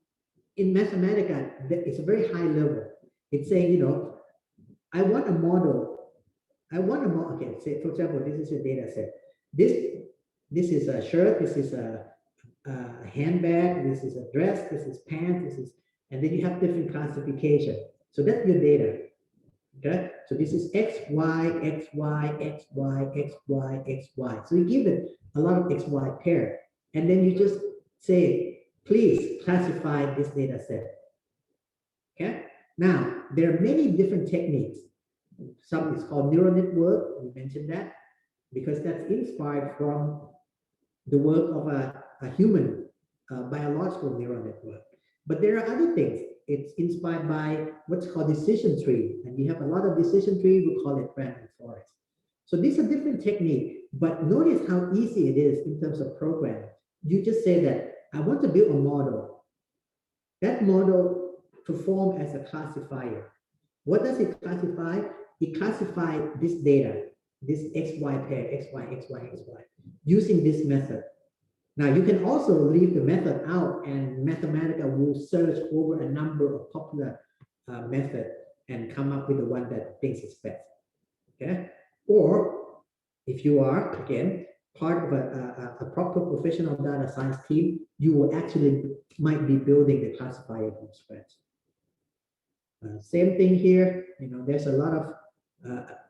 Speaker 1: in Mathematica, it's a very high level. It's saying, I want a model. Okay, say, for example, this is a data set. This is a shirt, this is a handbag, this is a dress, this is pants, and then you have different classification. So that's your data. Okay, so this is X, Y, X, Y, X, Y, X, Y, X, Y. So you give it a lot of X, Y pair, and then you just say, please classify this data set. Okay, now there are many different techniques. Some is called neural network. We mentioned that because that's inspired from the work of a human biological neural network. But there are other things. It's inspired by what's called decision tree. And you have a lot of decision tree, we call it random forest. So these are different techniques, but notice how easy it is in terms of programming. You just say that I want to build a model. That model performs as a classifier. What does it classify? It classifies this data, this XY pair, XY, XY, XY, using this method. Now you can also leave the method out and Mathematica will search over a number of popular methods and come up with the one that thinks is best. Okay? Or if you are, again, part of a proper professional data science team, you will actually might be building the classifier from scratch. Same thing here, there's a lot of,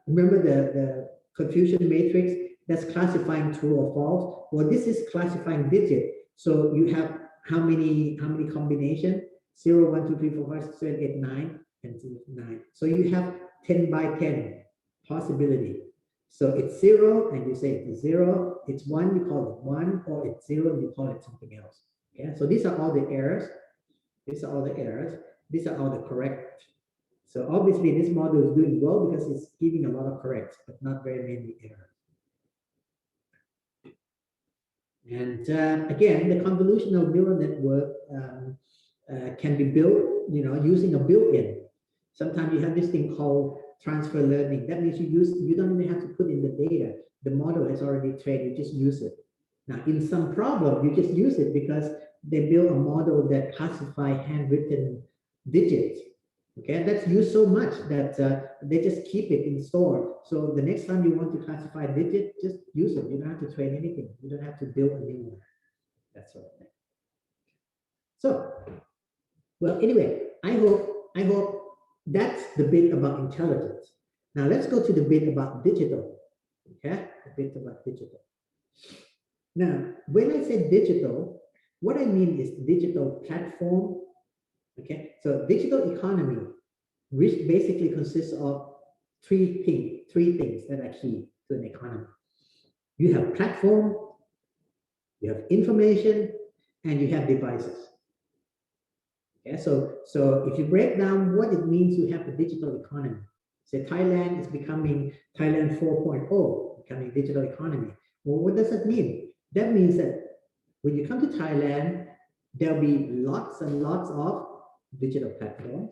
Speaker 1: remember the confusion matrix? That's classifying true or false. Well, this is classifying digit. So you have how many combination? 0, 1, 2, 3, 4, 5, 6, 7, 8, 9, and 9. So you have 10 by 10 possibility. So it's 0, and you say it's 0. It's 1, you call it 1, or it's 0, and you call it something else. Okay, so these are all the errors. These are all the errors. These are all the correct. So obviously this model is doing well because it's giving a lot of corrects, but not very many errors. And again, the convolutional neural network can be built, using a built-in. Sometimes you have this thing called transfer learning. That means you don't even have to put in the data. The model has already trained, you just use it. Now, in some problem, you just use it because they build a model that classifies handwritten digits. Okay, that's used so much that they just keep it in store. So the next time you want to classify a digit, just use it. You don't have to train anything. You don't have to build a new one. That sort of thing. So, well, anyway, I hope that's the bit about intelligence. Now let's go to the bit about digital. Okay, the bit about digital. Now, when I say digital, what I mean is digital platform. Okay, so digital economy, which basically consists of three things that are key to an economy. You have platform, you have information, and you have devices. Okay, so if you break down what it means to have a digital economy, say Thailand is becoming Thailand 4.0, becoming a digital economy. Well, what does that mean? That means that when you come to Thailand, there'll be lots and lots of digital platforms,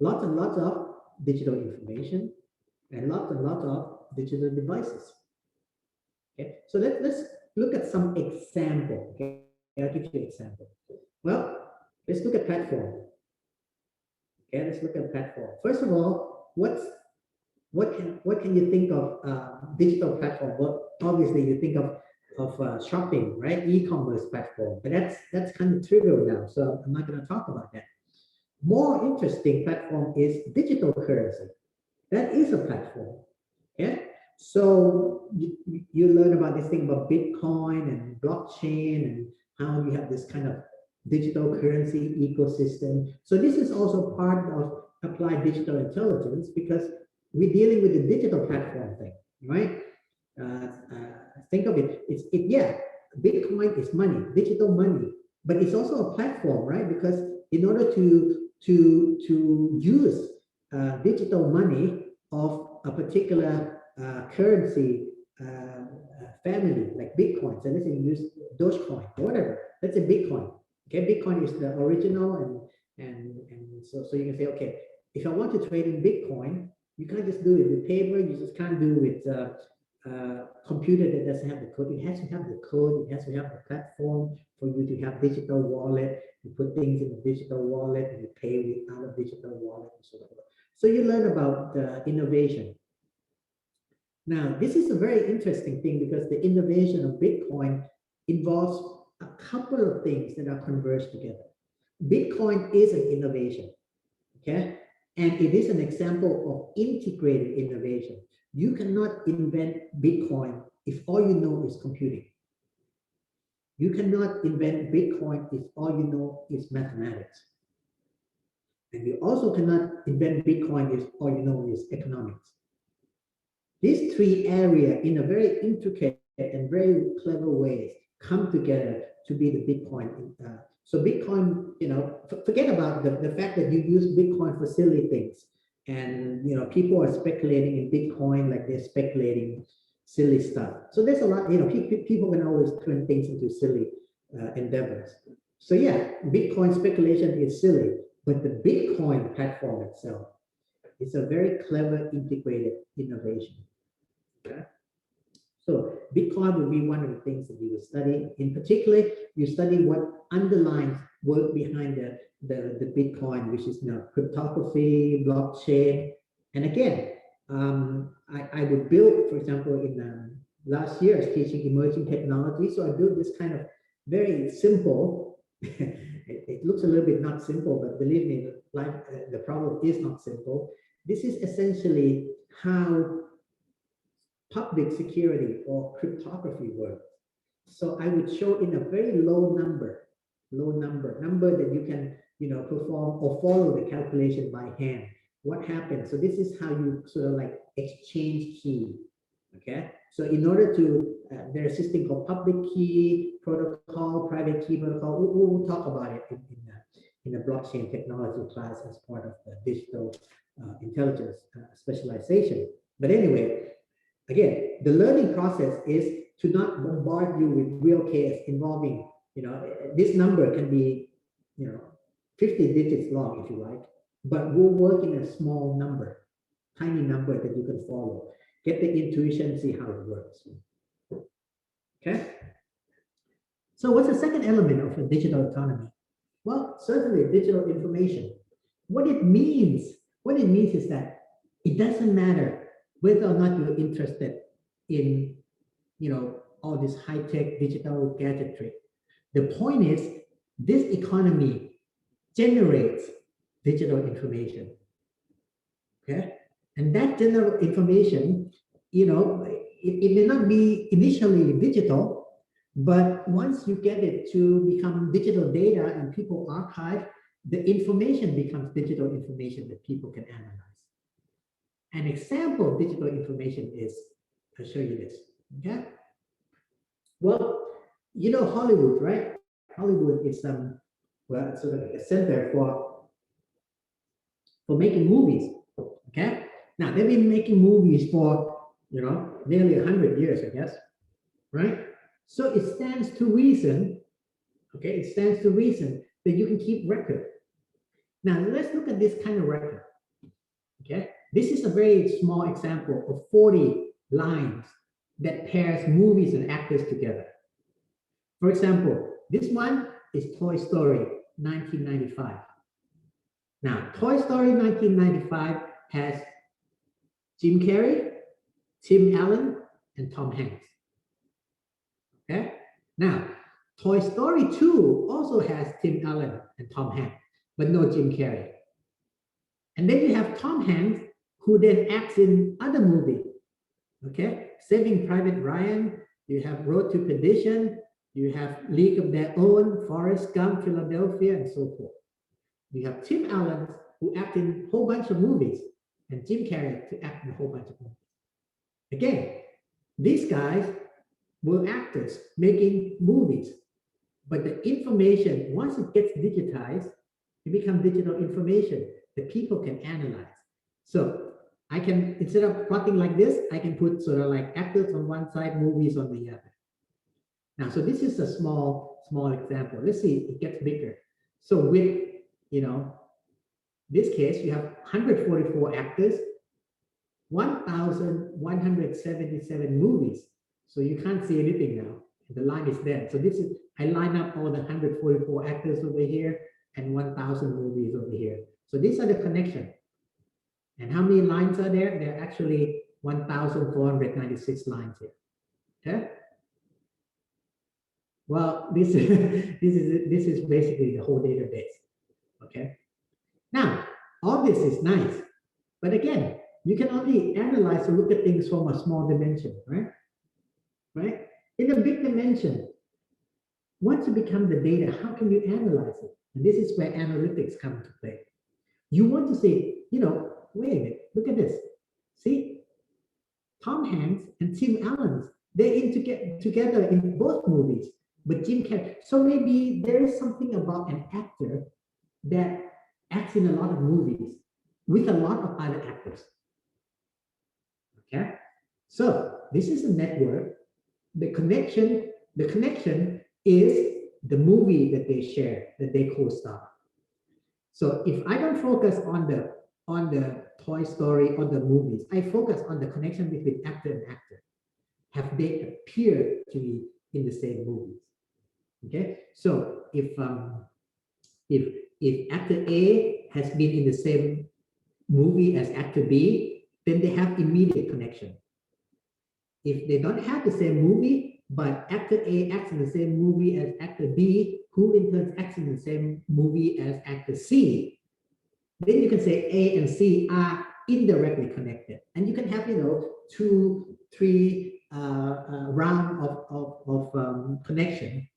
Speaker 1: lots and lots of digital information, and lots of digital devices. Okay, so let's look at some example. Okay, I'll give you an example. Well, let's look at platform. Okay, let's look at platform. First of all, what can you think of digital platform? Well, obviously you think of shopping, right? E-commerce platform, but that's kind of trivial now, so I'm not going to talk about that. More interesting platform is digital currency. That is a platform. Yeah. So you learn about this thing about Bitcoin and blockchain and how you have this kind of digital currency ecosystem. So this is also part of applied digital intelligence because we're dealing with the digital platform thing, right? Think of it. Yeah. Bitcoin is money, digital money, but it's also a platform, right? Because in order to use digital money of a particular currency family like Bitcoin. So let's say you use Dogecoin or whatever. Let's say Bitcoin. Okay, Bitcoin is the original, and so you can say, okay, if I want to trade in Bitcoin, you can't just do it with paper. You just can't do it with computer that doesn't have the code. It has to have the code. It has to have the platform for you to have digital wallet. You put things in the digital wallet and you pay with out digital wallet and so forth. So you learn about innovation. Now, this is a very interesting thing because the innovation of Bitcoin involves a couple of things that are converged together. Bitcoin is an innovation, okay? And it is an example of integrated innovation. You cannot invent Bitcoin if all you know is computing. You cannot invent Bitcoin if all you know is mathematics. And you also cannot invent Bitcoin if all you know is economics. These three areas, in a very intricate and very clever ways, come together to be the Bitcoin. So Bitcoin, forget about the fact that you use Bitcoin for silly things. And, people are speculating in Bitcoin like they're speculating silly stuff. So there's a lot, people can always turn things into silly endeavors. So yeah, Bitcoin speculation is silly, but the Bitcoin platform itself is a very clever integrated innovation. Okay? So Bitcoin will be one of the things that you will study. In particular, you study what underlines work behind the Bitcoin, which is cryptography, blockchain. And again, I would build, for example, in last year, I was teaching emerging technology. So I built this kind of very simple, it looks a little bit not simple, but believe me, the problem is not simple. This is essentially how public security or cryptography works. So I would show in a very low number that you can, perform or follow the calculation by hand. What happens? So this is how you sort of like exchange key. Okay. So in order to, there's this thing called public key protocol, private key protocol. We'll talk about it in the blockchain technology class as part of the digital intelligence specialization. But anyway, again, the learning process is to not bombard you with real case involving, this number can be, 50 digits long if you like, but we'll work in a small number, tiny number that you can follow. Get the intuition, see how it works. Okay. So what's the second element of a digital economy? Well, certainly digital information. What it means is that it doesn't matter whether or not you're interested in, all this high-tech digital gadgetry. The point is, this economy generates digital information. Okay, and that general information, it may not be initially digital, but once you get it to become digital data and people archive, the information becomes digital information that people can analyze. An example of digital information is, I'll show you this. Okay. Well, Hollywood, right? Hollywood is well, sort of like a center for making movies. Okay. Now they've been making movies for nearly 100 years, I guess, right? So it stands to reason. Okay, it stands to reason that you can keep record. Now let's look at this kind of record. Okay, this is a very small example of 40 lines that pairs movies and actors together. For example, this one is Toy Story 1995. Now, Toy Story 1995 has Jim Carrey, Tim Allen, and Tom Hanks. Okay. Now, Toy Story 2 also has Tim Allen and Tom Hanks, but no Jim Carrey. And then you have Tom Hanks, who then acts in other movies. Okay, Saving Private Ryan, you have Road to Perdition, you have League of Their Own, Forrest Gump, Philadelphia, and so forth. You have Tim Allen, who acts in a whole bunch of movies, and Jim Carrey to act in a whole bunch of movies. Again, these guys were actors making movies, but the information, once it gets digitized, it becomes digital information that people can analyze. So I can, instead of plotting like this, I can put sort of like actors on one side, movies on the other. Now, so this is a small example. Let's see, it gets bigger. So with, this case, you have 144 actors, 1,177 movies. So you can't see anything now. The line is there. So this is, I line up all the 144 actors over here and 1,000 movies over here. So these are the connections. And how many lines are there? There are actually 1,496 lines here. Okay. Well, this is basically the whole database. Okay. Now, all this is nice, but again, you can only analyze or look at things from a small dimension, right? Right? In a big dimension, once you become the data, how can you analyze it? And this is where analytics come into play. You want to say, wait a minute, look at this. See, Tom Hanks and Tim Allen, they're in together in both movies, but Jim Carrey. So maybe there is something about an actor that acts in a lot of movies with a lot of other actors. Okay, so this is a network. The connection is the movie that they share, that they co-star. So if I don't focus on the Toy Story or the movies, I focus on the connection between actor and actor. Have they appeared to be in the same movies? Okay, so if actor A has been in the same movie as actor B, then they have immediate connection. If they don't have the same movie, but actor A acts in the same movie as actor B, who in turn acts in the same movie as actor C, then you can say A and C are indirectly connected. And you can have, 2, 3 round of connection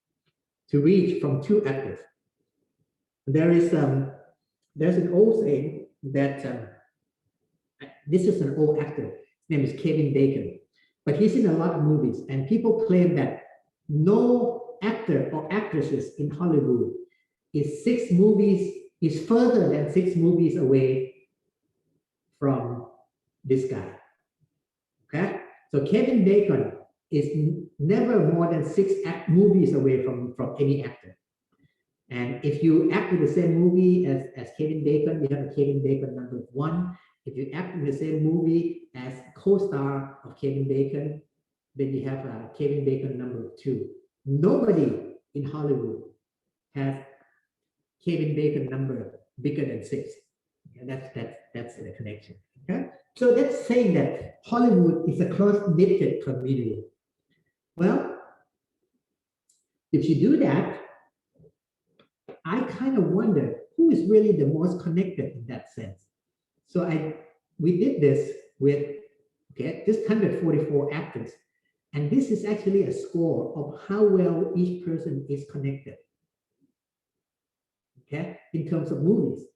Speaker 1: to reach from 2 actors. There's an old saying that this is an old actor. His name is Kevin Bacon, but he's in a lot of movies, and people claim that no actor or actresses in Hollywood is further than 6 movies away from this guy. Okay, so Kevin Bacon is never more than 6 movies away from any actor. And if you act in the same movie as Kevin Bacon, you have a Kevin Bacon number 1. If you act in the same movie as co-star of Kevin Bacon, then you have a Kevin Bacon number 2. Nobody in Hollywood has Kevin Bacon number bigger than 6. And that's the connection. Okay, so that's saying that Hollywood is a close-knitted community. Well, if you do that, I kind of wonder who is really the most connected in that sense. So we did this with just 144 actors, and this is actually a score of how well each person is connected. Okay, in terms of movies,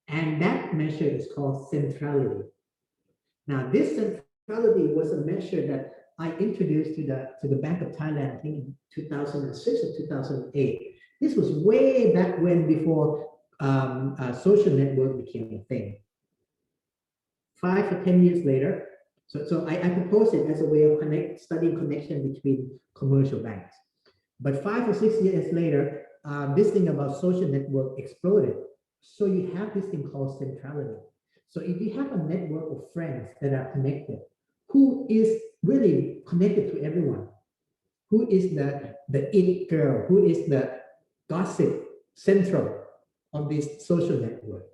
Speaker 1: and that measure is called centrality. Now, this centrality was a measure that I introduced to the Bank of Thailand, I think in 2006 or 2008. This was way back when, before social network became a thing. 5 or 10 years later, so I proposed it as a way of studying connection between commercial banks. But 5 or 6 years later, this thing about social network exploded. So you have this thing called centrality. So if you have a network of friends that are connected, who is really connected to everyone? Who is the it girl? Who is the gossip central of this social network?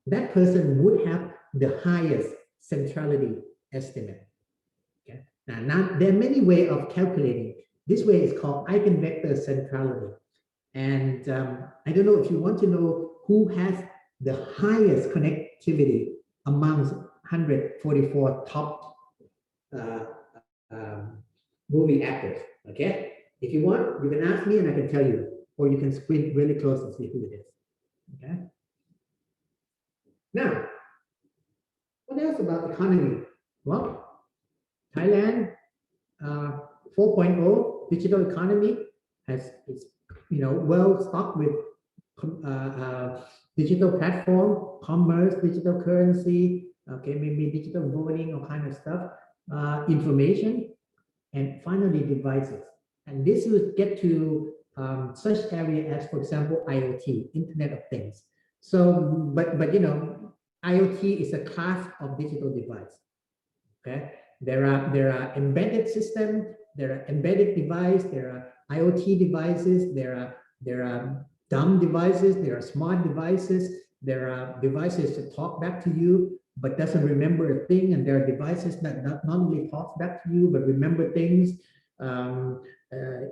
Speaker 1: That person would have the highest centrality estimate. Okay? Now there are many ways of calculating This way is called eigenvector centrality. And I don't know if you want to know who has the highest connectivity amongst 144 top movie actors. Okay, if you want, you can ask me and I can tell you, or you can squint really close and see who it is. Okay. Now, what else about economy? Well, Thailand 4.0 digital economy is well stocked with digital platform, commerce, digital currency, okay, maybe digital voting, all kind of stuff, information, and finally devices. And this will get to such area as, for example, IoT, Internet of Things. So, but IoT is a class of digital device. Okay, there are embedded system, there are embedded device, there are IoT devices, there are dumb devices, there are smart devices, there are devices that talk back to you but doesn't remember a thing, and there are devices that not only talk back to you but remember things.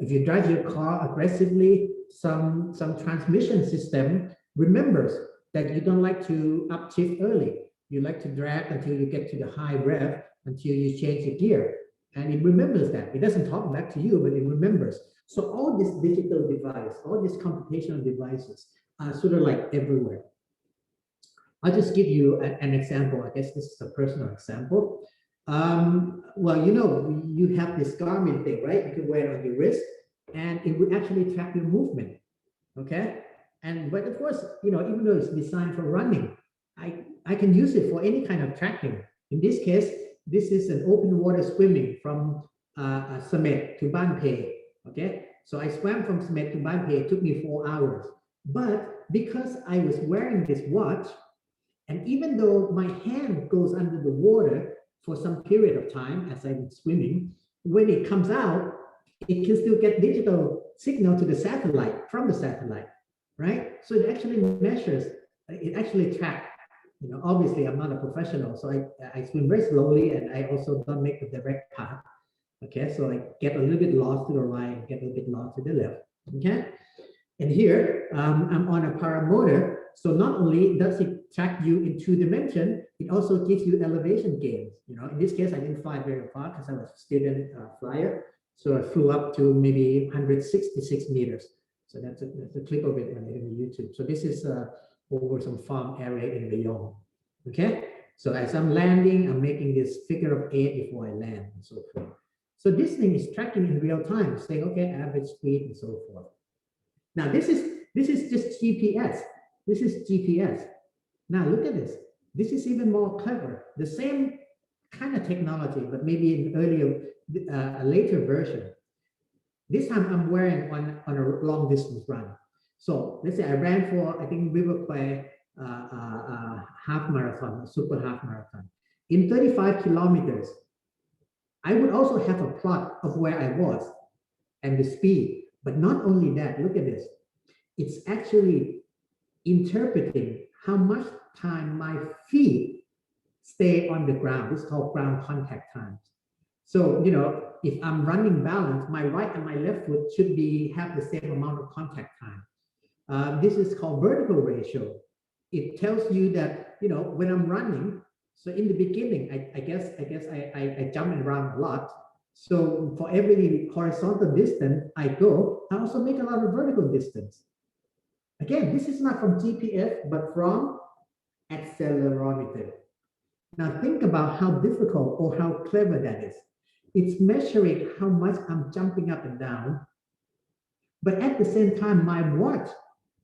Speaker 1: If you drive your car aggressively, some transmission system remembers that you don't like to upshift early. You like to drag until you get to the high rev, until you change the gear. And it remembers that. It doesn't talk back to you, but it remembers. So all this digital device, all these computational devices are sort of like everywhere. I'll just give you an example. I guess this is a personal example. Well, you have this Garmin thing, right? You can wear it on your wrist, and it would actually track your movement. Okay. But of course, even though it's designed for running, I can use it for any kind of tracking. In this case, this is an open water swimming from Samet to Ban Phe. Okay, so I swam from Samet to Ban Phe. It took me 4 hours. But because I was wearing this watch, and even though my hand goes under the water for some period of time as I'm swimming, when it comes out, it can still get digital signal to the satellite, from the satellite, right? So it actually measures, it actually tracks. Obviously I'm not a professional, so I swim very slowly, and I also don't make the direct path. Okay, so I get a little bit lost to the right, get a little bit lost to the left. Okay, and here I'm on a paramotor, so not only does it track you in 2 dimensions, it also gives you elevation gains. In this case, I didn't fly very far because I was a student flyer, so I flew up to maybe 166 meters. So that's a clip of it on YouTube. So this is over some farm area in Rayong. Okay, so as I'm landing, I'm making this figure of 8 before I land and so forth. So this thing is tracking in real time, saying, okay, average speed and so forth. Now this is just GPS. This is GPS. Now look at this. This is even more clever. The same kind of technology, but maybe in earlier, a later version. This time I'm wearing on a long distance run. So let's say I ran for, I think, River Kwai half marathon, super half marathon. In 35 kilometers, I would also have a plot of where I was and the speed. But not only that, look at this. It's actually interpreting how much time my feet stay on the ground. This is called ground contact time. So, if I'm running balance, my right and my left foot should have the same amount of contact time. This is called vertical ratio. It tells you that, when I'm running, so in the beginning, I guess I jump around a lot. So for every horizontal distance I go, I also make a lot of vertical distance. Again, this is not from GPS, but from accelerometer. Now think about how difficult or how clever that is. It's measuring how much I'm jumping up and down, but at the same time, my watch,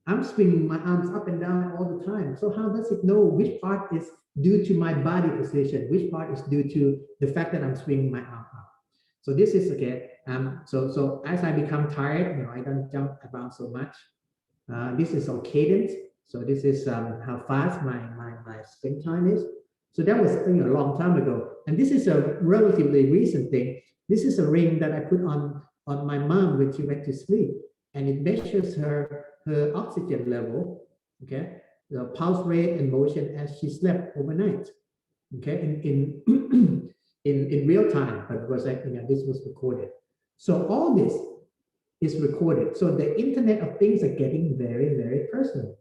Speaker 1: I'm swinging my arms up and down all the time. So how does it know which part is due to my body position, which part is due to the fact that I'm swinging my arm up? So this is okay. So as I become tired, I don't jump around so much. This is on cadence. So this is how fast my spin time is. So that was a long time ago. And this is a relatively recent thing. This is a ring that I put on my mom when she went to sleep, and it measures her oxygen level, okay, the pulse rate and motion as she slept overnight, okay, in real time. But it was like, this was recorded. So all this is recorded. So the Internet of Things are getting very, very personal.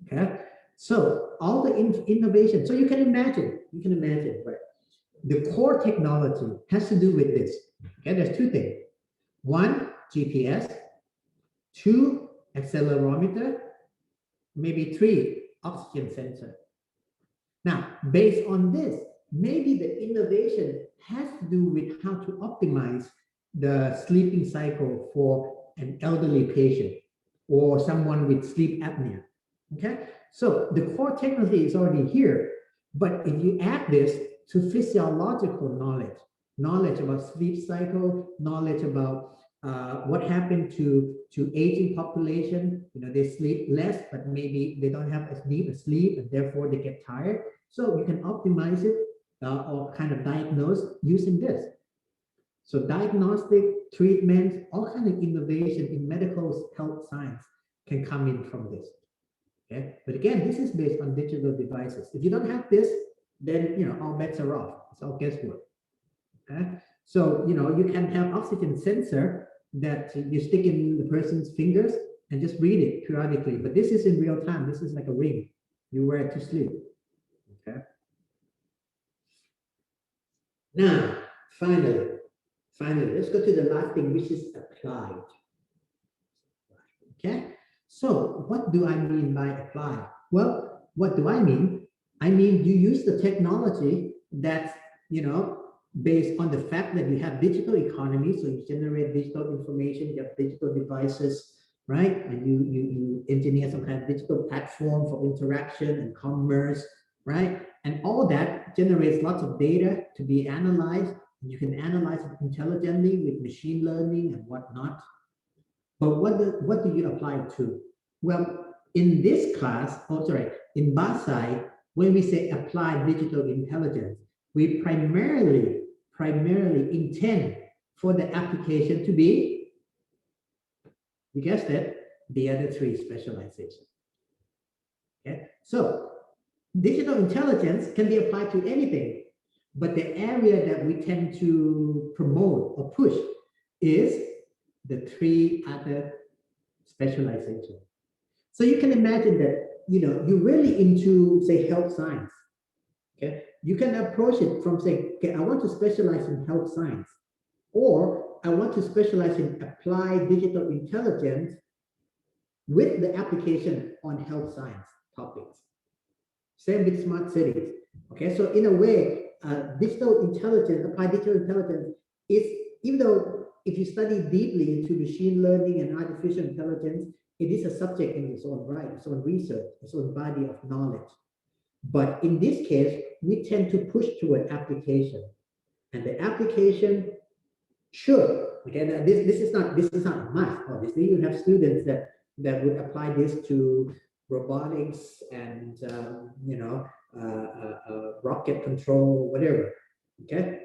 Speaker 1: Okay, so all the innovation. So you can imagine, right? The core technology has to do with this. Okay, there's two things. One, GPS. Two, accelerometer. Maybe three, oxygen sensor. Now, based on this, maybe the innovation has to do with how to optimize the sleeping cycle for an elderly patient or someone with sleep apnea. Okay, so the core technology is already here, but if you add this to physiological knowledge about sleep cycle, knowledge about what happened to aging population, they sleep less, but maybe they don't have as deep a sleep and therefore they get tired. So you can optimize it or kind of diagnose using this. So diagnostic, treatment, all kind of innovation in medical health science can come in from this. Okay, but again, this is based on digital devices. If you don't have this, then all bets are off. It's all guesswork. Okay, so you can have oxygen sensor that you stick in the person's fingers and just read it periodically. But this is in real time. This is like a ring. You wear it to sleep. Okay. Now, finally, let's go to the last thing, which is applied. Okay. So what do I mean by applied? Well, what do I mean? I mean, you use the technology that's, based on the fact that you have digital economy, so you generate digital information, you have digital devices, right? And you engineer some kind of digital platform for interaction and commerce, right? And all that generates lots of data to be analyzed. And you can analyze it intelligently with machine learning and whatnot. But what do you apply it to? Well, in this class, in BAScii, when we say applied digital intelligence, we primarily intend for the application to be, you guessed it, the other three specializations. Okay, so digital intelligence can be applied to anything, but the area that we tend to promote or push is the three other specializations. So you can imagine that you're really into, say, health science. Okay, you can approach it from saying, okay, I want to specialize in health science, or I want to specialize in applied digital intelligence with the application on health science topics. Same with smart cities. Okay, so in a way, digital intelligence, applied digital intelligence is, even though if you study deeply into machine learning and artificial intelligence, it is a subject in its own right, its own research, its own body of knowledge. But in this case, we tend to push toward application, and the application should, okay, this is not a must. Obviously, you have students that would apply this to robotics and rocket control, whatever, okay,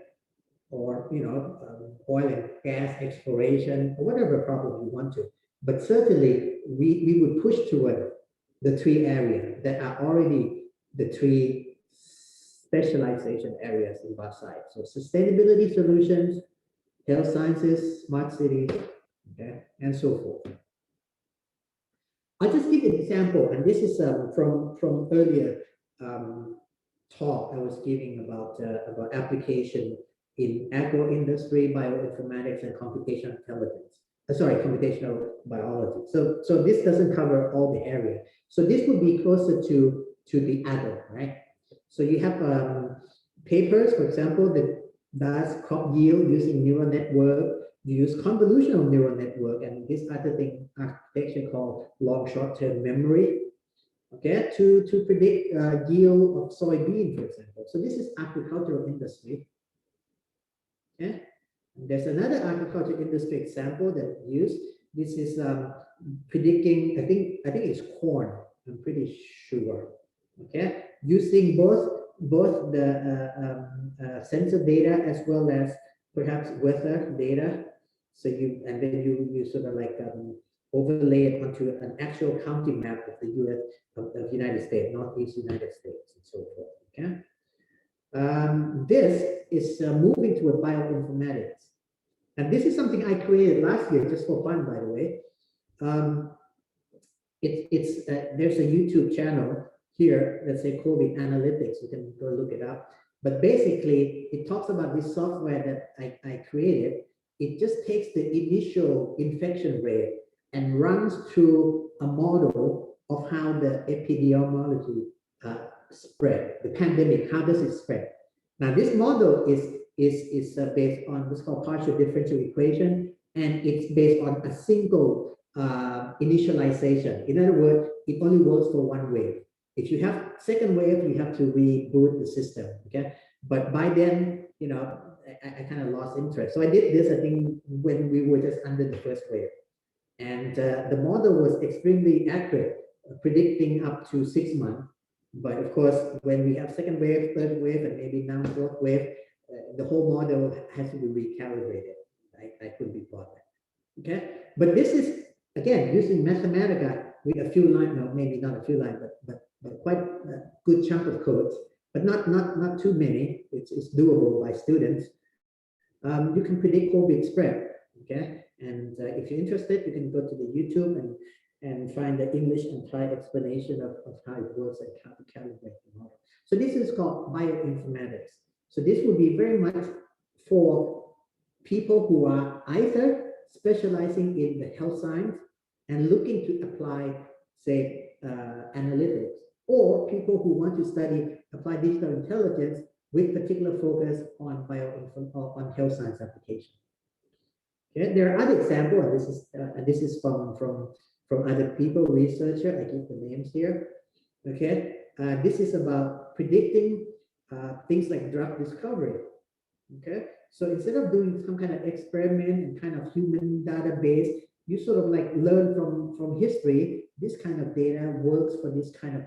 Speaker 1: or oil and gas exploration, or whatever problem you want to. But certainly, we would push toward the three areas that are already the three specialization areas in BAScii. So sustainability solutions, health sciences, smart cities, okay, and so forth. I'll just give you an example, and this is from earlier talk I was giving about application in agro industry, bioinformatics, and computational intelligence. Computational biology. So this doesn't cover all the area. So this would be closer to the adult, right? So you have papers, for example, that does crop yield using neural network. You use convolutional neural network and this other thing, architecture called long short-term memory, okay, to predict yield of soybean, for example. So this is agricultural industry. Okay, and there's another agricultural industry example that we use. This is predicting. I think it's corn. I'm pretty sure. Okay, using both the sensor data as well as perhaps weather data. So then you sort of like overlay it onto an actual county map of the U.S. of United States, Northeast United States, and so forth. Okay, this is moving toward bioinformatics, And this is something I created last year just for fun, by the way. There's a YouTube channel here that say COVID Analytics. You can go look it up. But basically, it talks about this software that I created. It just takes the initial infection rate and runs through a model of how the epidemiology spread, the pandemic, how does it spread? Now, this model is based on what's called partial differential equation, and it's based on a single initialization. In other words, it only works for one wave. If you have second wave, you have to reboot the system, okay? But by then, you know, I kind of lost interest. So I did this, I think, when we were just under the first wave. And the model was extremely accurate, predicting up to 6 months. But of course, when we have second wave, third wave, and maybe now fourth wave, the whole model has to be recalibrated. I couldn't be bothered. Okay, but this is again using Mathematica with a few lines, no, maybe not a few lines, but quite a good chunk of codes, but not too many. It's doable by students. You can predict COVID spread. Okay, and if you're interested, you can go to the YouTube and find the English and Thai explanation of how it works and how to calibrate the model. So this is called bioinformatics. So this would be very much for people who are either specializing in the health science and looking to apply, say, analytics, or people who want to study applied digital intelligence with particular focus on on health science application. Okay, there are other examples, and this is from other people, researcher. I give the names here. Okay, this is about predicting things like drug discovery. Okay, so instead of doing some kind of experiment and kind of human database, you sort of like learn from history. This kind of data works for this kind of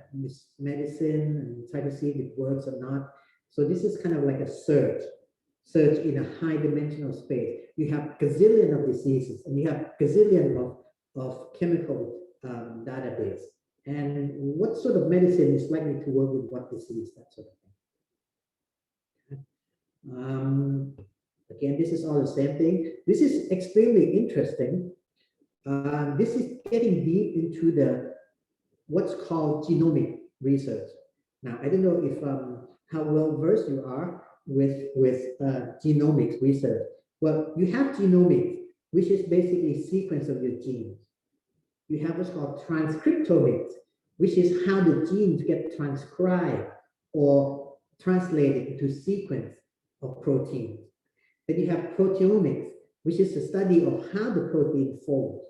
Speaker 1: medicine, and try to see if it works or not. So this is kind of like a search in a high dimensional space. You have gazillion of diseases, and you have gazillion of chemical database, and what sort of medicine is likely to work with what disease, that sort of thing. Again, this is all the same thing. This is extremely interesting. This is getting deep into the what's called genomic research. Now, I don't know if how well versed you are with genomics research. Well, you have genomics, which is basically sequence of your genes. You have what's called transcriptomics, which is how the genes get transcribed or translated into sequence of proteins. Then you have proteomics, which is the study of how the protein folds.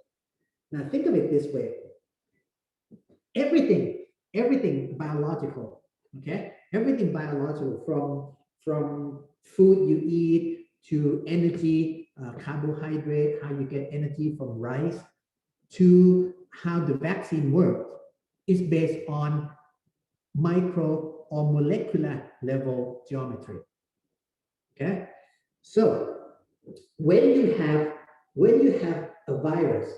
Speaker 1: Now think of it this way. Everything biological, okay? Everything biological, from food you eat to energy, carbohydrate, how you get energy from rice, to how the vaccine works, is based on micro or molecular level geometry. Okay, so when you have a virus,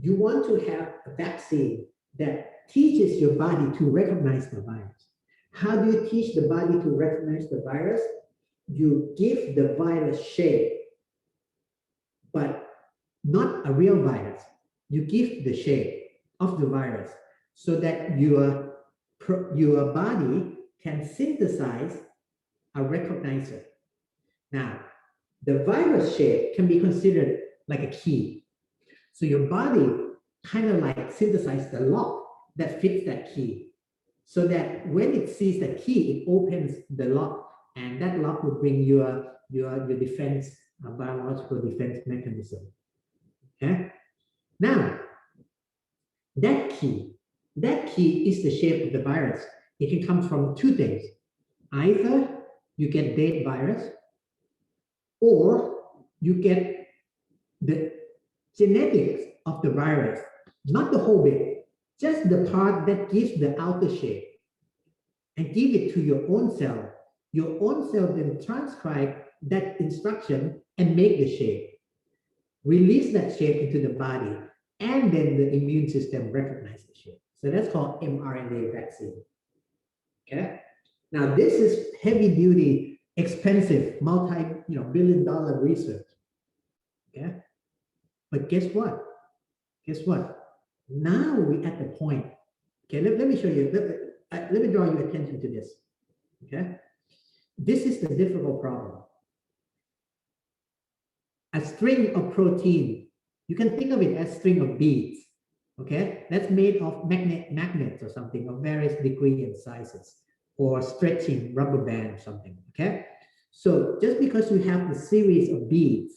Speaker 1: you want to have a vaccine that teaches your body to recognize the virus. How do you teach the body to recognize the virus? You give the virus shape, but not a real virus. You give the shape of the virus so that your body can synthesize a recognizer. Now, the virus shape can be considered like a key. So your body kind of like synthesizes the lock that fits that key, so that when it sees the key, it opens the lock, and that lock will bring your defense, biological defense mechanism. Okay. Now, that key is the shape of the virus. It can come from two things. Either you get dead virus, or you get the genetics of the virus, not the whole bit, just the part that gives the outer shape, and give it to your own cell. Your own cell then transcribe that instruction and make the shape, release that shape into the body, and then the immune system recognizes the shape. So that's called mRNA vaccine. Okay. Now this is heavy duty, expensive, multi-billion-dollar research. Okay, but guess what? Guess what? Now we're at the point. Okay, let me show you. Let me draw your attention to this. Okay, this is the difficult problem. A string of protein, you can think of it as string of beads. Okay, that's made of magnets or something of various degree and sizes, or stretching rubber band or something. Okay, so just because you have the series of beads,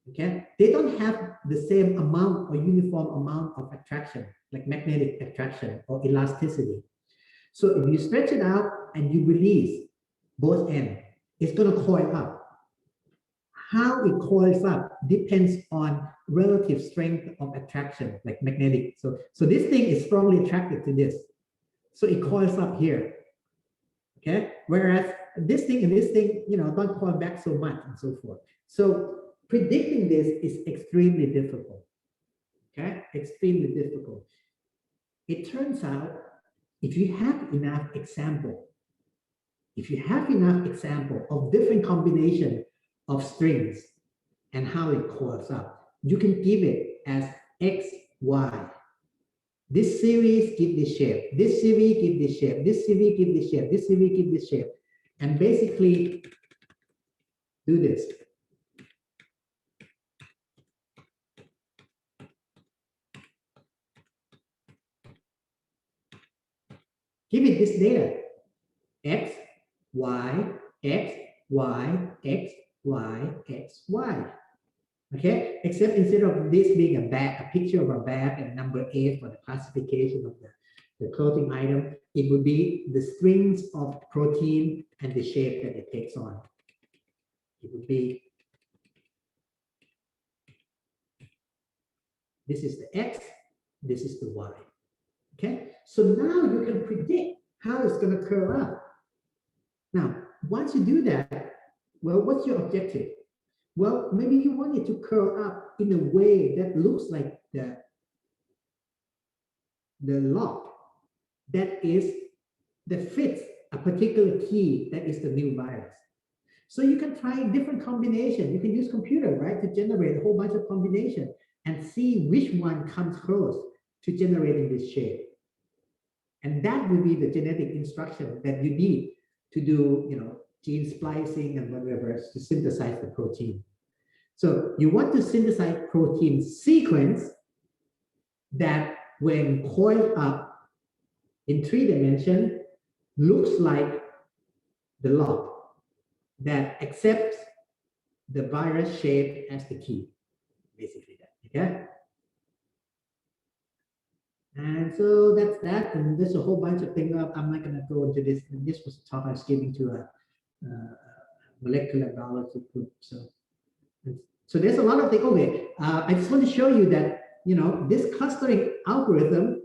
Speaker 1: okay, they don't have the same amount or uniform amount of attraction, like magnetic attraction or elasticity. So if you stretch it out and you release both ends, it's going to coil up. How it coils up depends on relative strength of attraction, like magnetic. So this thing is strongly attracted to this. So it coils up here. Okay. Whereas this thing and this thing, don't coil back so much and so forth. So predicting this is extremely difficult. Okay. Extremely difficult. It turns out if you have enough example of different combination of strings and how it coils up, you can give it as X, Y. This series give this shape, this series give this shape, this series give this shape, this series give this shape, and basically do this. Give it this data, X, Y, X, Y, X, Y, X, Y. Okay, except instead of this being a bag, a picture of a bag and number 8 for the classification of the clothing item, it would be the strings of protein and the shape that it takes on. It would be, this is the X, this is the Y. Okay, so now you can predict how it's going to curl up. Now, once you do that, well, what's your objective? Well, maybe you want it to curl up in a way that looks like the lock that fits a particular key that is the new virus. So you can try different combinations. You can use computer, right, to generate a whole bunch of combinations and see which one comes close to generating this shape. And that will be the genetic instruction that you need to do, gene splicing and whatever to synthesize the protein. So you want to synthesize protein sequence that when coiled up in 3 dimensions looks like the lock that accepts the virus shape as the key, basically that, okay? And so that's that, and there's a whole bunch of things. I'm not going to go into this. This was a talk I was giving to a molecular biology group. So there's a lot of things. Okay, I just want to show you that this clustering algorithm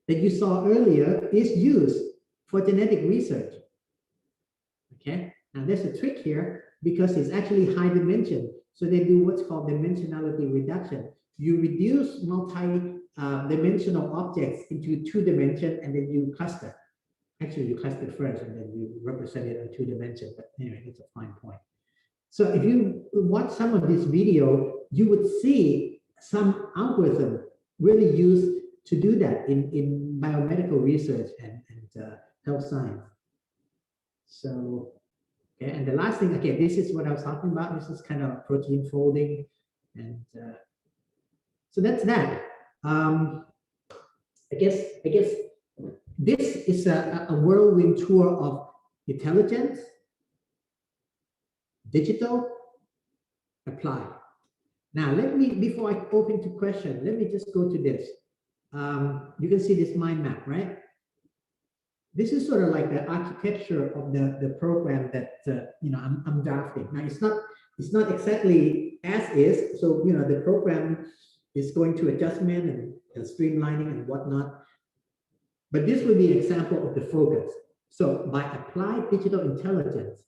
Speaker 1: that you saw earlier is used for genetic research. Okay, now there's a trick here because it's actually high dimension. So they do what's called dimensionality reduction. You reduce multi-dimensional objects into 2 dimensions and then you cluster. Actually, you cluster first and then you represent it in 2 dimensions. But anyway, it's a fine point. So if you watch some of this video, you would see some algorithm really used to do that in biomedical research and health science. So, okay, and the last thing, okay, this is what I was talking about. This is kind of protein folding. And so that's that. I guess this is a whirlwind tour of intelligence, digital, applied. Now, before I open to question, let me just go to this. You can see this mind map, right? This is sort of like the architecture of the program that I'm drafting. Now, it's not exactly as is. So the program is going to adjustment and streamlining and whatnot. But this will be an example of the focus. So by applied digital intelligence,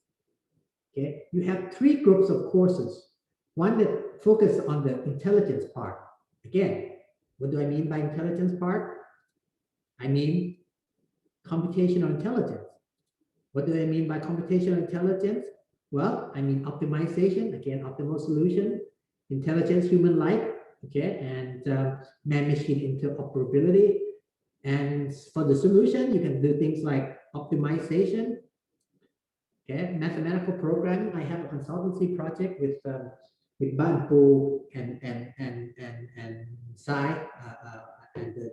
Speaker 1: okay, you have 3 groups of courses. One that focus on the intelligence part. Again, what do I mean by intelligence part? I mean computational intelligence. What do I mean by computational intelligence? Well, I mean optimization, again, optimal solution, intelligence, human-like, okay, and man-machine interoperability. And for the solution, you can do things like optimization, okay, mathematical programming. I have a consultancy project with BAScii and BAScii and the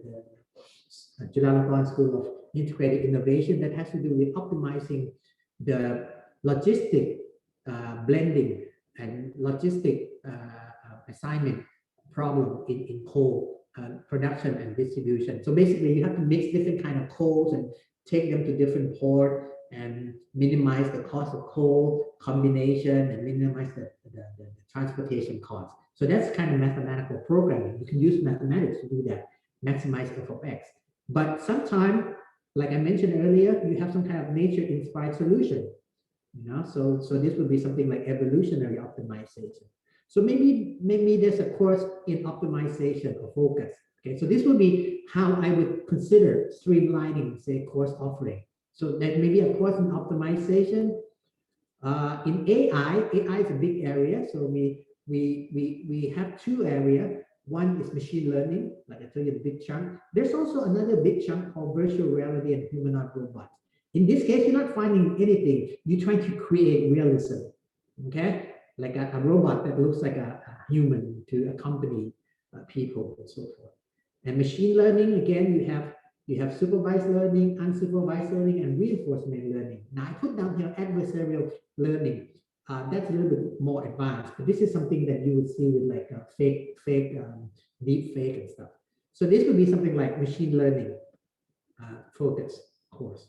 Speaker 1: Chulalongkorn School of Integrated Innovation that has to do with optimizing the logistic blending and logistic assignment problem in coal production and distribution. So basically, you have to mix different kind of coals and take them to different port and minimize the cost of coal combination and minimize the transportation cost. So that's kind of mathematical programming. You can use mathematics to do that, maximize f of x. But sometimes, like I mentioned earlier, you have some kind of nature-inspired solution. So this would be something like evolutionary optimization. So maybe there's a course in optimization or focus. Okay, so this would be how I would consider streamlining, say, course offering. So that maybe a course in optimization. In AI is a big area. So we have two areas. One is machine learning, like I told you, the big chunk. There's also another big chunk called virtual reality and humanoid robots. In this case, you're not finding anything. You're trying to create realism, okay? Like a robot that looks like a human to accompany people and so forth. And machine learning, again, you have supervised learning, unsupervised learning, and reinforcement learning. Now, I put down here adversarial learning. That's a little bit more advanced, but this is something that you would see with like deep fake and stuff. So this would be something like machine learning focus course.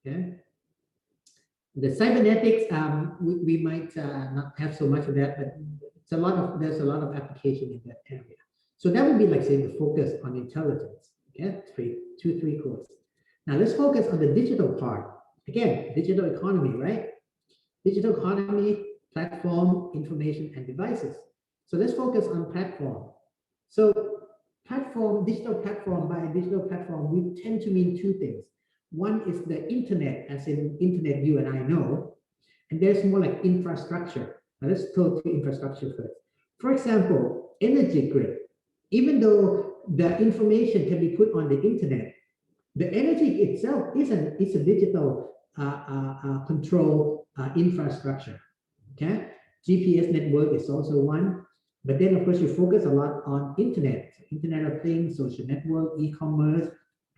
Speaker 1: Okay. The cybernetics, we might not have so much of that, but there's a lot of application in that area. So that would be like, say, the focus on intelligence. Okay, three courses. Now let's focus on the digital part. Again, digital economy, right? Digital economy, platform, information, and devices. So let's focus on platform. So digital platform, by digital platform, we tend to mean two things. One is the internet, as in internet you and I know, and there's more like infrastructure. Now let's go to infrastructure first. For example, energy grid. Even though the information can be put on the internet, the energy itself is a digital control infrastructure. Okay, GPS network is also one, but then of course you focus a lot on internet of things, social network, e-commerce,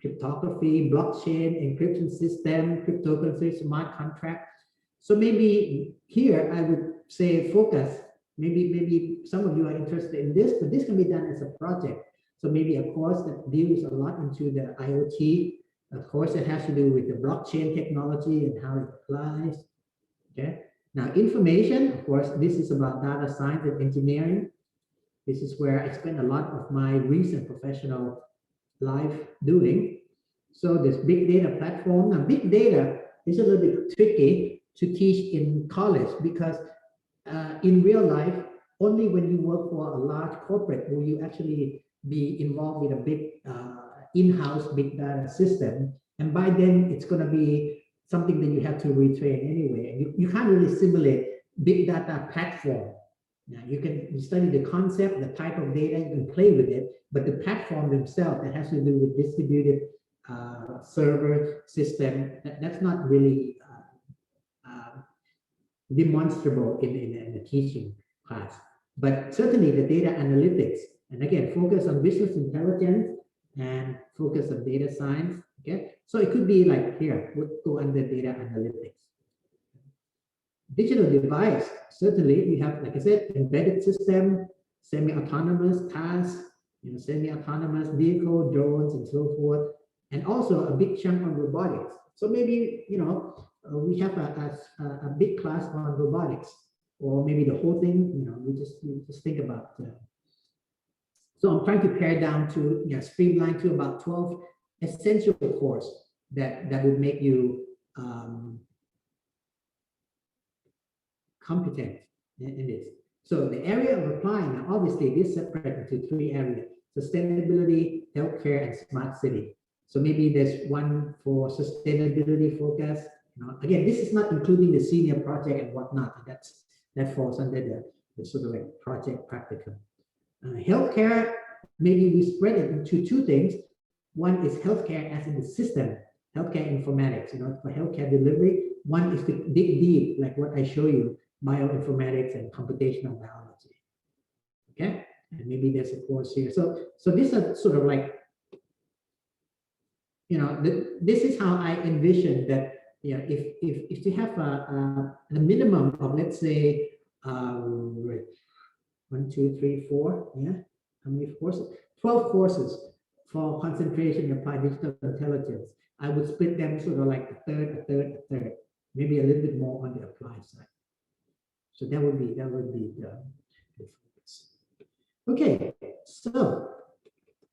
Speaker 1: cryptography, blockchain, encryption system, cryptocurrency, smart contract. So maybe here I would say focus. Maybe some of you are interested in this, but this can be done as a project. So maybe a course that deals a lot into the IoT, a course that has to do with the blockchain technology and how it applies. Okay. Now, information, of course, this is about data science and engineering. This is where I spend a lot of my recent professional life doing. So this big data platform. Now, big data is a little bit tricky to teach in college because in real life, only when you work for a large corporate will you actually be involved with a big in-house big data system. And by then, it's going to be something that you have to retrain anyway. And you can't really simulate big data platform. Now, you can study the concept, the type of data, you can play with it, but the platform themselves that has to do with distributed server system, that's not really demonstrable in a teaching class. But certainly the data analytics, and again, focus on business intelligence and focus on data science. Okay, so it could be like here, would go under data analytics. Digital device, certainly we have, like I said, embedded system, semi-autonomous cars, semi-autonomous vehicle, drones, and so forth, and also a big chunk on robotics. So maybe, we have a big class on robotics, or maybe the whole thing, we just think about. So I'm trying to pare down to, streamline to about 12 essential course that would make you competent in this. So the area of applying, now obviously this separated into three areas: sustainability, healthcare, and smart city. So maybe there's one for sustainability focus. Again, this is not including the senior project and whatnot. That falls under the sort of like project practicum. Healthcare, maybe we spread it into two things. One is healthcare as in the system, healthcare informatics, for healthcare delivery. One is to dig deep, like what I show you, bioinformatics and computational biology. Okay, and maybe there's a course here. So these are sort of like, this is how I envision that. If you have a minimum of, let's say, 1, 2, 3, 4, yeah, how many courses? 12 courses for concentration in applied digital intelligence. I would split them sort of like a third, maybe a little bit more on the applied side. So that would be the focus. Okay, so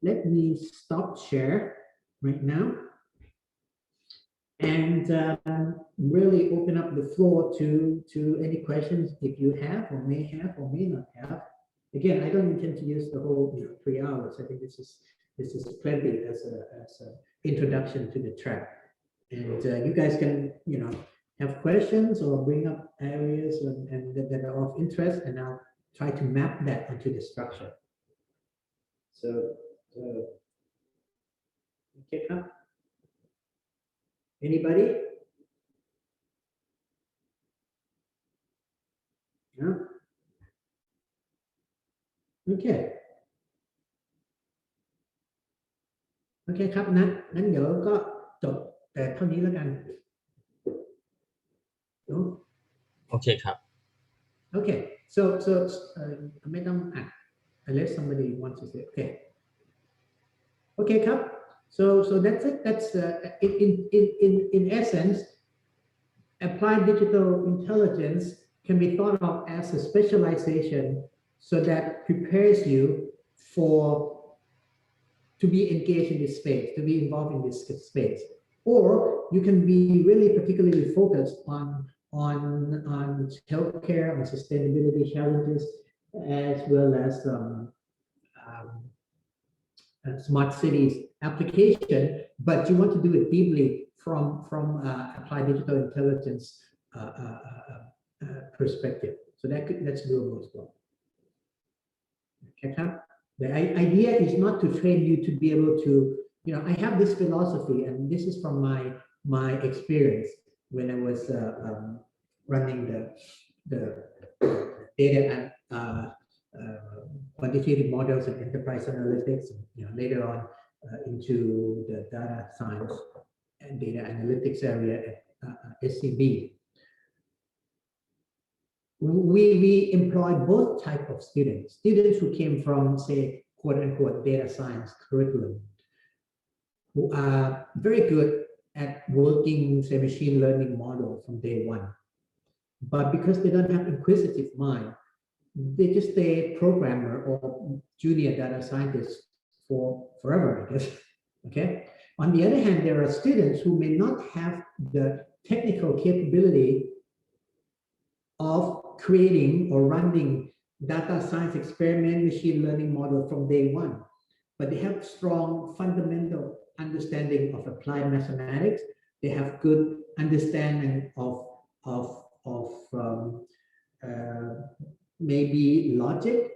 Speaker 1: let me stop share right now and really open up the floor to any questions if you have or may not have. Again, I don't intend to use the whole 3 hours. I think this is plenty as an introduction to the track. And you guys can have questions or bring up areas and that are of interest, and I'll try to map that onto the structure. So okay, anybody? No? Okay. โอเคครับงั้นเดี๋ยวก็จบแต่เท่านี้แล้วกันเนาะ
Speaker 2: โอเคครับ
Speaker 1: Okay, so ไม่ต้องอ่าน unless somebody wants to say okay ครับ so that's it. That's in essence, applied digital intelligence can be thought of as a specialization so that prepares you to be engaged in this space, to be involved in this space, or you can be really particularly focused on healthcare, on sustainability challenges, as well as smart cities application, but you want to do it deeply from applied digital intelligence perspective. So that's doable as well. Okay, the idea is not to train you to be able to, I have this philosophy, and this is from my experience when I was running the data and quantitative models and enterprise analytics, later on into the data science and data analytics area at SCB. We employ both type of students who came from, say, quote unquote data science curriculum, who are very good at working, say, machine learning model from day one, but because they don't have inquisitive mind, they just stay programmer or junior data scientist for forever, I guess. Okay. On the other hand, there are students who may not have the technical capability of creating or running data science experiment, machine learning model from day one, but they have strong fundamental understanding of applied mathematics. They have good understanding of maybe logic.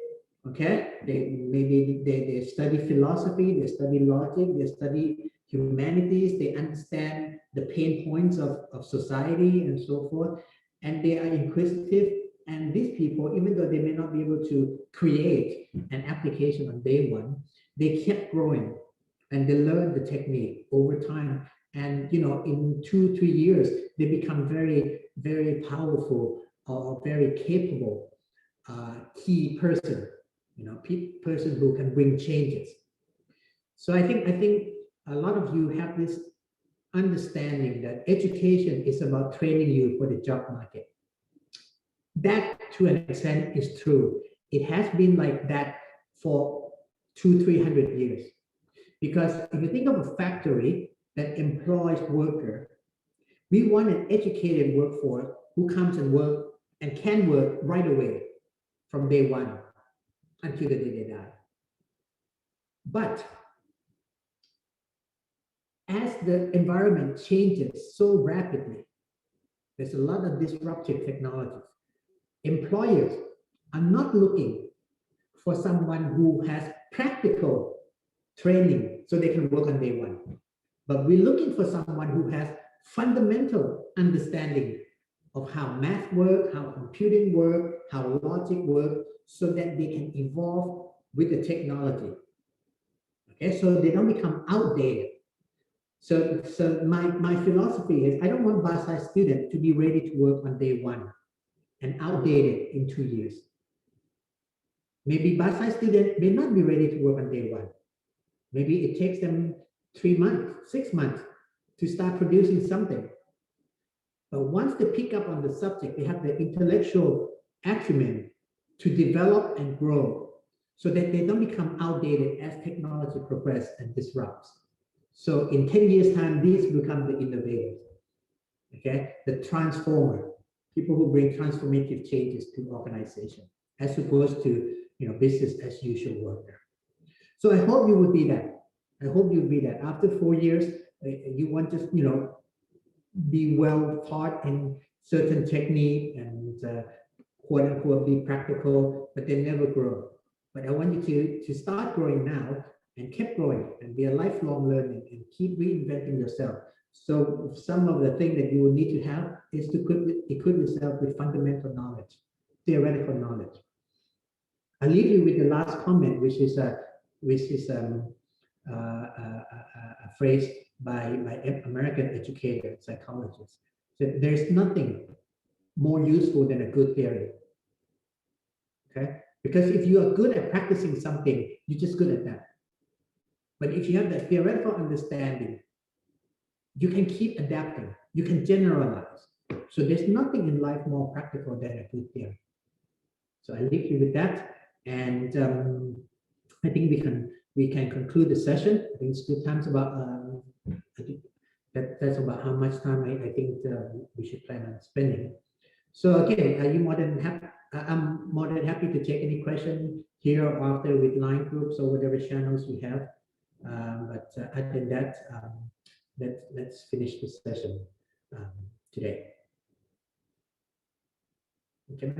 Speaker 1: Okay, they study philosophy, they study logic, they study humanities, they understand the pain points of society and so forth, and they are inquisitive. And these people, even though they may not be able to create an application on day one, they kept growing and they learn the technique over time. And in 2-3 years, they become very, very powerful or very capable key person, person who can bring changes. So I think a lot of you have this understanding that education is about training you for the job market. That, to an extent, is true. It has been like that for 200-300 years. Because if you think of a factory that employs worker, we want an educated workforce who comes and work and can work right away from day one until the day they die. But as the environment changes so rapidly, there's a lot of disruptive technologies. Employers I'm not looking for someone who has practical training so they can work on day one. But we're looking for someone who has fundamental understanding of how math work, how computing work, how logic work, so that they can evolve with the technology. Okay, so they don't become outdated. So my philosophy is I don't want BAScii students to be ready to work on day one and outdated in 2 years. Maybe BAScii students may not be ready to work on day one. Maybe it takes them 3 months, 6 months to start producing something. But once they pick up on the subject, they have the intellectual acumen to develop and grow so that they don't become outdated as technology progresses and disrupts. So in 10 years' time, these become the innovators, okay? The transformer, people who bring transformative changes to organization, as opposed to business as usual work there. So I hope you would be that. I hope you'll be that. After 4 years, you want to, be well taught in certain technique and quote unquote be practical, but they never grow. But I want you to start growing now and keep growing and be a lifelong learning and keep reinventing yourself. So some of the things that you will need to have is to equip yourself with fundamental knowledge, theoretical knowledge. I'll leave you with the last comment, which is a phrase by American educator, psychologist. That there's nothing more useful than a good theory. Okay, because if you are good at practicing something, you're just good at that. But if you have that theoretical understanding, you can keep adapting. You can generalize. So there's nothing in life more practical than a good theory. So I leave you with that, and I think we can conclude the session. I think it's good times about. I think that's about how much time I think we should plan on spending. So again, are you more than happy? I'm more than happy to take any question here or after with line groups or whatever channels we have. But other than that, let's finish this session today. Okay,